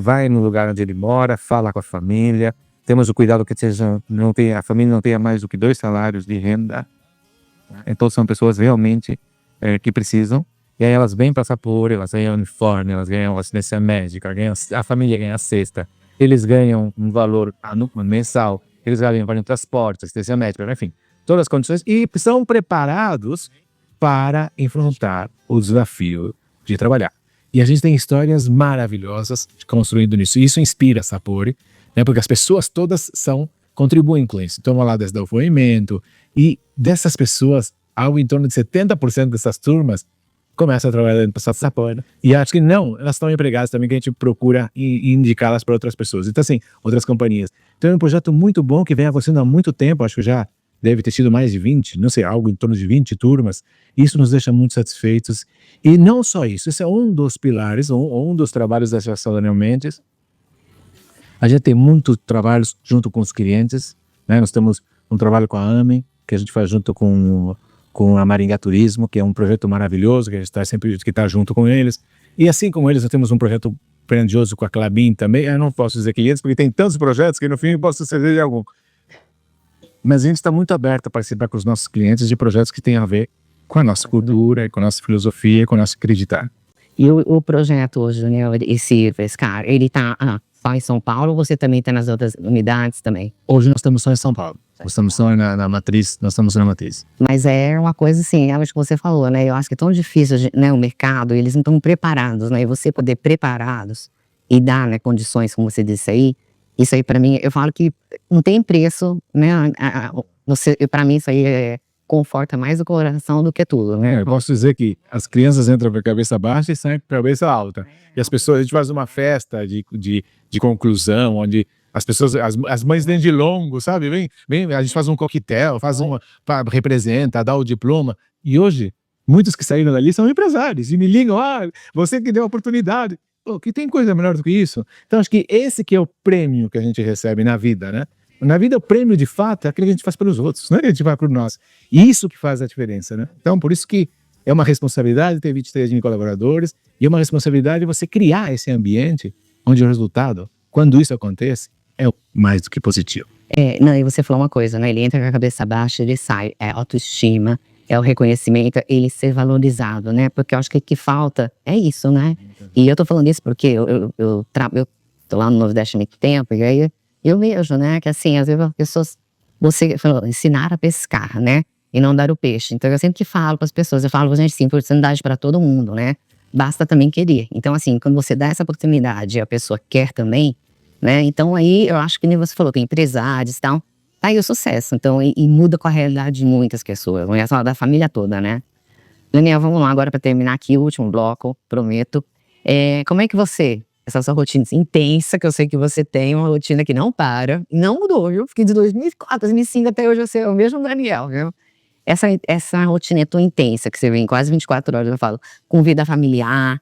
vai no lugar onde ele mora, fala com a família, temos o cuidado que a família não tenha mais do que 2 salários de renda. Então são pessoas realmente que precisam, e aí elas vêm para Sapori, elas ganham uniforme, elas ganham assistência médica, a família ganha a cesta, eles ganham um valor mensal, eles ganham transporte, assistência médica, enfim, todas as condições, e são preparados para enfrentar o desafio de trabalhar. E a gente tem histórias maravilhosas construindo nisso, e isso inspira a Sapori, né, porque as pessoas todas contribuem com isso. Estão lá desde o desenvolvimento, e dessas pessoas, algo em torno de 70% dessas turmas começam a trabalhar dentro da Sapori. E acho que não, elas estão empregadas também, que a gente procura indicá-las para outras pessoas. Então, assim, outras companhias. Então é um projeto muito bom que vem acontecendo há muito tempo, acho que já deve ter tido mais de 20, não sei, algo em torno de 20 turmas. Isso nos deixa muito satisfeitos. E não só isso, esse é um dos pilares, um dos trabalhos da Associação Daniel Mendes. A gente tem muitos trabalhos junto com os clientes, né? Nós temos um trabalho com a AME, que a gente faz junto com a Maringá Turismo, que é um projeto maravilhoso, que a gente está sempre junto com eles. E assim como eles, nós temos um projeto grandioso com a Klabin também. Eu não posso dizer clientes, porque tem tantos projetos que no fim eu posso dizer de algum. mas a gente está muito aberto a participar com os nossos clientes de projetos que têm a ver com a nossa cultura, com a nossa filosofia, com o nosso acreditar. E o projeto hoje, Daniel, esse cara, ele tá só em São Paulo ou você também tá nas outras unidades também? Hoje nós estamos só em São Paulo. Nós estamos só na matriz, nós estamos na matriz. Mas é uma coisa assim, acho que você falou, né? Eu acho que é tão difícil, né, o mercado, eles não estão preparados, né? E você poder preparados e dar, né, condições, como você disse aí, isso aí pra mim, eu falo que não tem preço, né? Pra mim isso aí conforta mais o coração do que tudo, né? Eu posso dizer que as crianças entram com a cabeça baixa e saem com a cabeça alta. E as pessoas, a gente faz uma festa de conclusão, onde as pessoas, as mães vêm de longo, sabe? Vem, a gente faz um coquetel, representa, dá o diploma. E hoje, muitos que saíram dali são empresários e me ligam, você que deu a oportunidade. Pô, que tem coisa melhor do que isso? Então acho que esse que é o prêmio que a gente recebe na vida, né? Na vida, o prêmio, de fato, é aquele que a gente faz pelos outros, não é que a gente faz por nós. E isso que faz a diferença, né? Então, por isso que é uma responsabilidade ter 23 mil colaboradores e é uma responsabilidade você criar esse ambiente onde o resultado, quando isso acontece, é mais do que positivo. Não, e você falou uma coisa, né? Ele entra com a cabeça baixa, ele sai. É autoestima, é o reconhecimento, ele ser valorizado, né? Porque eu acho que o que falta é isso, né? E eu tô falando isso porque eu tô lá no Nordeste há muito tempo, e aí eu vejo, né, que assim, às vezes as pessoas, você falou, ensinar a pescar, né, e não dar o peixe. Então eu sempre que falo para as pessoas, eu falo, gente, sim, oportunidade para todo mundo, né, basta também querer. Então assim, quando você dá essa oportunidade e a pessoa quer também, né, então aí eu acho que nem você falou, tem empresários e tal, tá aí o sucesso. Então, e muda com a realidade de muitas pessoas, não é só da família toda, né. Daniel, vamos lá agora para terminar aqui o último bloco, prometo. Como é que você... Essa sua rotina intensa, que eu sei que você tem, uma rotina que não para, não mudou, viu? Fiquei de 2004, 2005 até hoje, você é o mesmo Daniel, viu? Essa rotina é tão intensa, que você vem quase 24 horas, eu falo, com vida familiar,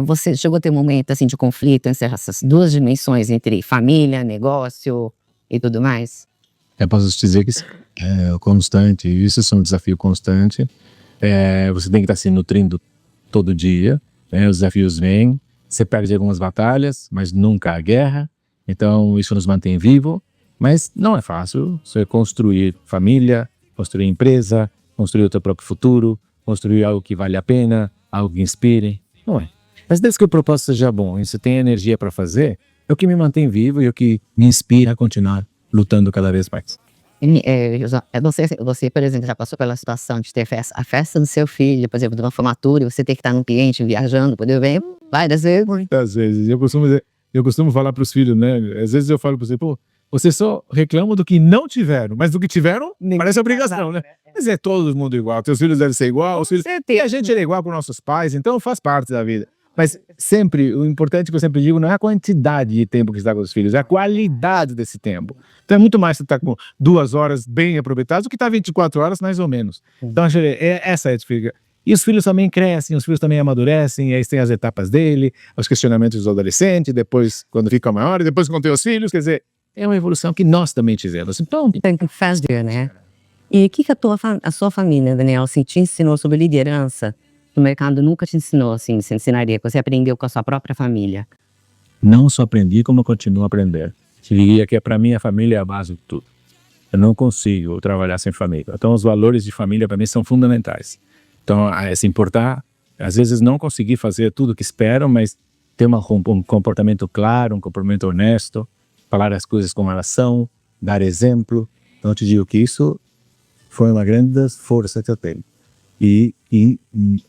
você chegou a ter um momento, assim, de conflito entre essas duas dimensões, entre família, negócio e tudo mais? Eu posso te dizer que é constante, isso é um desafio constante. Você tem que estar se nutrindo todo dia, né? Os desafios vêm. Você perde algumas batalhas, mas nunca a guerra. Então isso nos mantém vivo. Mas não é fácil você construir família, construir empresa, construir o teu próprio futuro, construir algo que vale a pena, algo que inspire. Não é. Mas desde que o propósito seja bom e você tem energia para fazer, é o que me mantém vivo e é o que me inspira a continuar lutando cada vez mais. Você, por exemplo, já passou pela situação de ter a festa do seu filho, por exemplo, de uma formatura, e você ter que estar num cliente viajando, poder ver várias vezes? Muitas vezes. Eu costumo falar para os filhos, né? Às vezes eu falo para você, pô, você só reclama do que não tiveram, mas do que tiveram, parece obrigação, né? Mas é todo mundo igual, teus filhos devem ser igual, os filhos... E a gente é igual para os nossos pais, então faz parte da vida. Mas sempre, o importante que eu sempre digo não é a quantidade de tempo que você está com os filhos, é a qualidade desse tempo. Então é muito mais você estar com 2 horas bem aproveitadas do que estar 24 horas mais ou menos. Então essa é a dificuldade. E os filhos também crescem, os filhos também amadurecem, e aí tem as etapas dele, os questionamentos dos adolescentes, depois quando fica maior, e depois quando tem os filhos, quer dizer, é uma evolução que nós também tivemos. Então, tem que fazer, né? E o que a sua família, Daniel, assim, te ensinou sobre liderança? O mercado nunca te ensinou, assim, você ensinaria, que você aprendeu com a sua própria família? Não só aprendi, como eu continuo a aprender. Te diria que para mim a família é a base de tudo. Eu não consigo trabalhar sem família. Então os valores de família para mim são fundamentais. Então se importar, às vezes não conseguir fazer tudo o que esperam, mas ter um comportamento claro, um comportamento honesto, falar as coisas como elas são, dar exemplo. Então eu te digo que isso foi uma grande força que eu tenho. E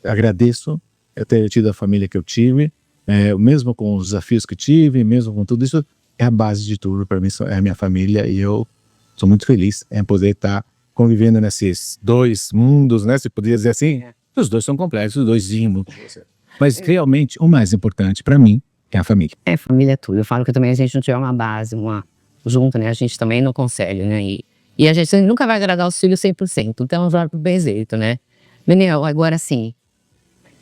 agradeço eu ter tido a família que eu tive, mesmo com os desafios que tive, mesmo com tudo isso, é a base de tudo para mim, é a minha família, e eu sou muito feliz em poder estar convivendo nesses dois mundos, né, se poderia dizer assim. Os dois são complexos, os dois mundos. Mas realmente o mais importante para mim é a família. Família é tudo. Eu falo que também a gente não tiver uma base, junto, né, a gente também não consegue, né, e a gente nunca vai agradar os filhos 100%, então vai pro bem jeito, né. Daniel, agora sim,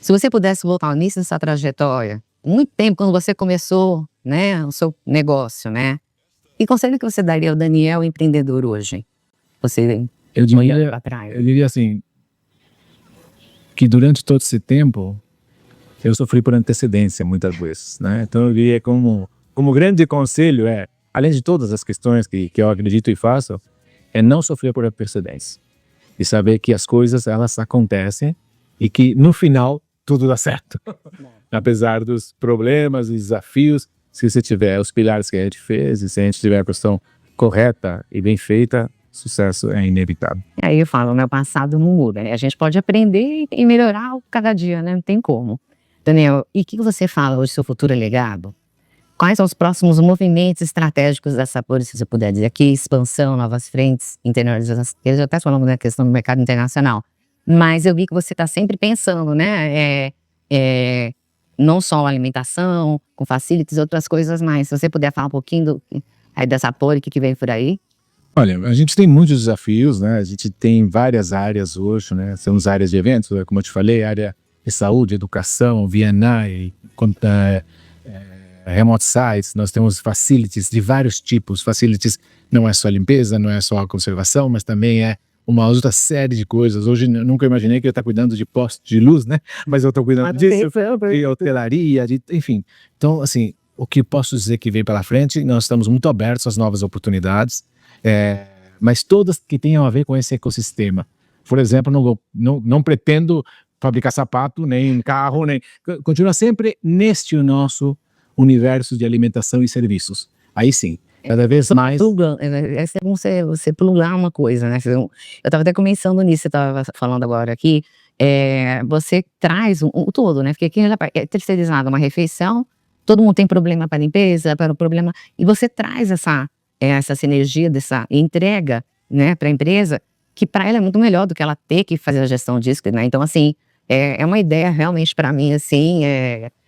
se você pudesse voltar ao início dessa trajetória, muito tempo quando você começou, né, o seu negócio, né, que conselho que você daria ao Daniel empreendedor hoje? Eu diria assim, que durante todo esse tempo, eu sofri por antecedência muitas vezes, né, então eu diria como grande conselho além de todas as questões que eu acredito e faço, é não sofrer por precedentes. E saber que as coisas, elas acontecem e que no final tudo dá certo. Apesar dos problemas e desafios, se você tiver os pilares que a gente fez e se a gente tiver a questão correta e bem feita, sucesso é inevitável. Aí eu falo, né, o passado não muda, né? A gente pode aprender e melhorar cada dia, né? Não tem como. Daniel, e o que você fala hoje do seu futuro legado? Quais são os próximos movimentos estratégicos da Sapori, se você puder dizer aqui? Expansão, novas frentes, internalização. Eu já até falando da questão do mercado internacional. Mas eu vi que você está sempre pensando, né? Não só alimentação, com facilities, outras coisas mais. Se você puder falar um pouquinho aí da Sapori, o que vem por aí? Olha, a gente tem muitos desafios, né? A gente tem várias áreas hoje, né? Temos áreas de eventos, como eu te falei, área de saúde, educação, V&I, remote sites, nós temos facilities de vários tipos. Facilities não é só limpeza, não é só conservação, mas também é uma outra série de coisas. Hoje eu nunca imaginei que eu ia estar cuidando de poste de luz, né? Mas eu estou cuidando disso, de hotelaria, enfim. Então, assim, o que posso dizer que vem pela frente, nós estamos muito abertos às novas oportunidades, mas todas que tenham a ver com esse ecossistema. Por exemplo, não pretendo fabricar sapato, nem carro, continua sempre neste nosso universo de alimentação e serviços. Aí sim, cada vez mais... É bom você plugar uma coisa, né? Eu estava até começando nisso, você estava falando agora aqui, você traz o todo, né? Porque aqui é terceirizado uma refeição, todo mundo tem problema para limpeza, para o problema... E você traz essa sinergia, dessa entrega, né, para a empresa, que para ela é muito melhor do que ela ter que fazer a gestão disso, né? Então, assim, é uma ideia realmente para mim, assim,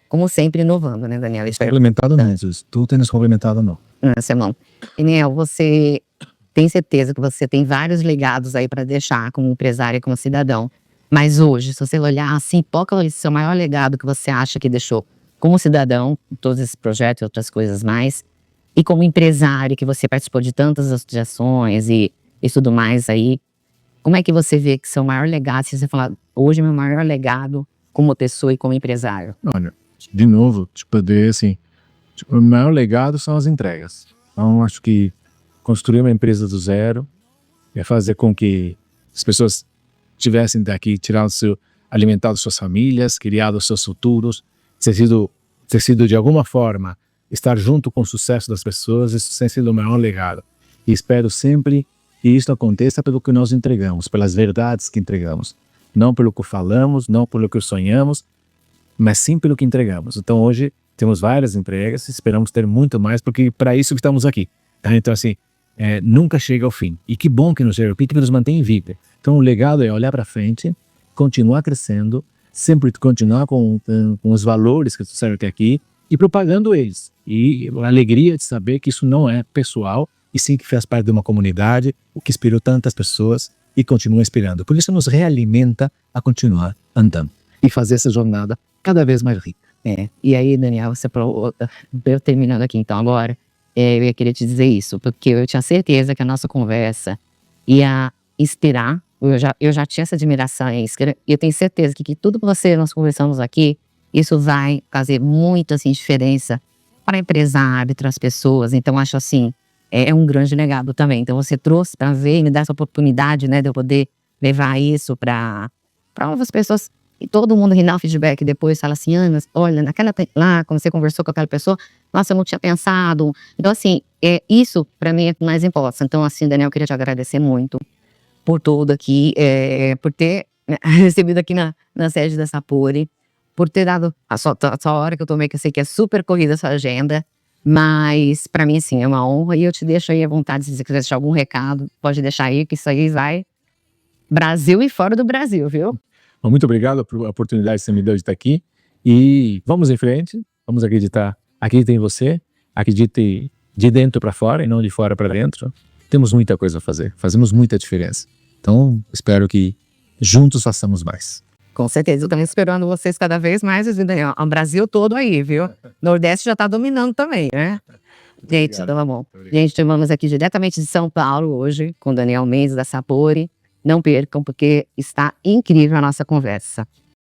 como sempre, inovando, né, Daniel? Complementado não, tu tens complementado não. Simão. Daniel, você tem certeza que você tem vários legados aí para deixar como empresário e como cidadão, mas hoje, se você olhar assim, qual é o seu maior legado que você acha que deixou como cidadão, todos esses projetos e outras coisas mais, e como empresário, que você participou de tantas associações e tudo mais aí, como é que você vê que seu maior legado, se você falar, hoje meu maior legado como pessoa e como empresário? Olha, de novo, assim, o maior legado são as entregas. Então, acho que construir uma empresa do zero é fazer com que as pessoas tivessem daqui, alimentado suas famílias, criado seus futuros, ter sido de alguma forma, estar junto com o sucesso das pessoas, isso tem sido o maior legado. E espero sempre que isso aconteça pelo que nós entregamos, pelas verdades que entregamos. Não pelo que falamos, não pelo que sonhamos, mas sim pelo que entregamos. Então hoje temos várias entregas, esperamos ter muito mais, porque para isso que estamos aqui. Tá? Então assim, nunca chega ao fim. E que bom que nos repite, que nos mantém vivo. Então o legado é olhar para frente, continuar crescendo, sempre continuar com os valores que trouxeram até aqui e propagando eles. E a alegria de saber que isso não é pessoal, e sim que faz parte de uma comunidade, o que inspirou tantas pessoas e continua inspirando. Por isso nos realimenta a continuar andando e fazer essa jornada cada vez mais rica. E aí, Daniel, eu terminando aqui então agora, eu ia querer te dizer isso, porque eu tinha certeza que a nossa conversa ia inspirar, eu já tinha essa admiração, e eu tenho certeza que tudo que nós conversamos aqui, isso vai fazer muito assim, diferença para empresário, para as pessoas. Então acho assim, é um grande legado também. Então você trouxe para ver e me dar essa oportunidade, né, de eu poder levar isso para outras pessoas. E todo mundo rir o feedback depois, fala assim, Ana, olha, lá, quando você conversou com aquela pessoa, nossa, eu não tinha pensado. Então assim, isso para mim é o que mais importa. Então assim, Daniel, eu queria te agradecer muito por tudo aqui, por ter recebido aqui na sede da Sapori, por ter dado a sua hora que eu tomei, que eu sei que é super corrida a sua agenda, mas para mim, assim, é uma honra, e eu te deixo aí à vontade, se você quiser deixar algum recado, pode deixar aí, que isso aí vai Brasil e fora do Brasil, viu? Muito obrigado pela oportunidade que você me deu de estar aqui, e vamos em frente, vamos acreditar, acredita em você, acredite de dentro para fora e não de fora para dentro. Temos muita coisa a fazer, fazemos muita diferença, então espero que juntos façamos mais. Com certeza, eu também esperando vocês cada vez mais, Daniel. O Brasil todo aí, viu? Nordeste já tá dominando também, né? Gente, tá bom. Gente, estamos aqui diretamente de São Paulo hoje, com Daniel Mendes da Sapori. Não percam, porque está incrível a nossa conversa.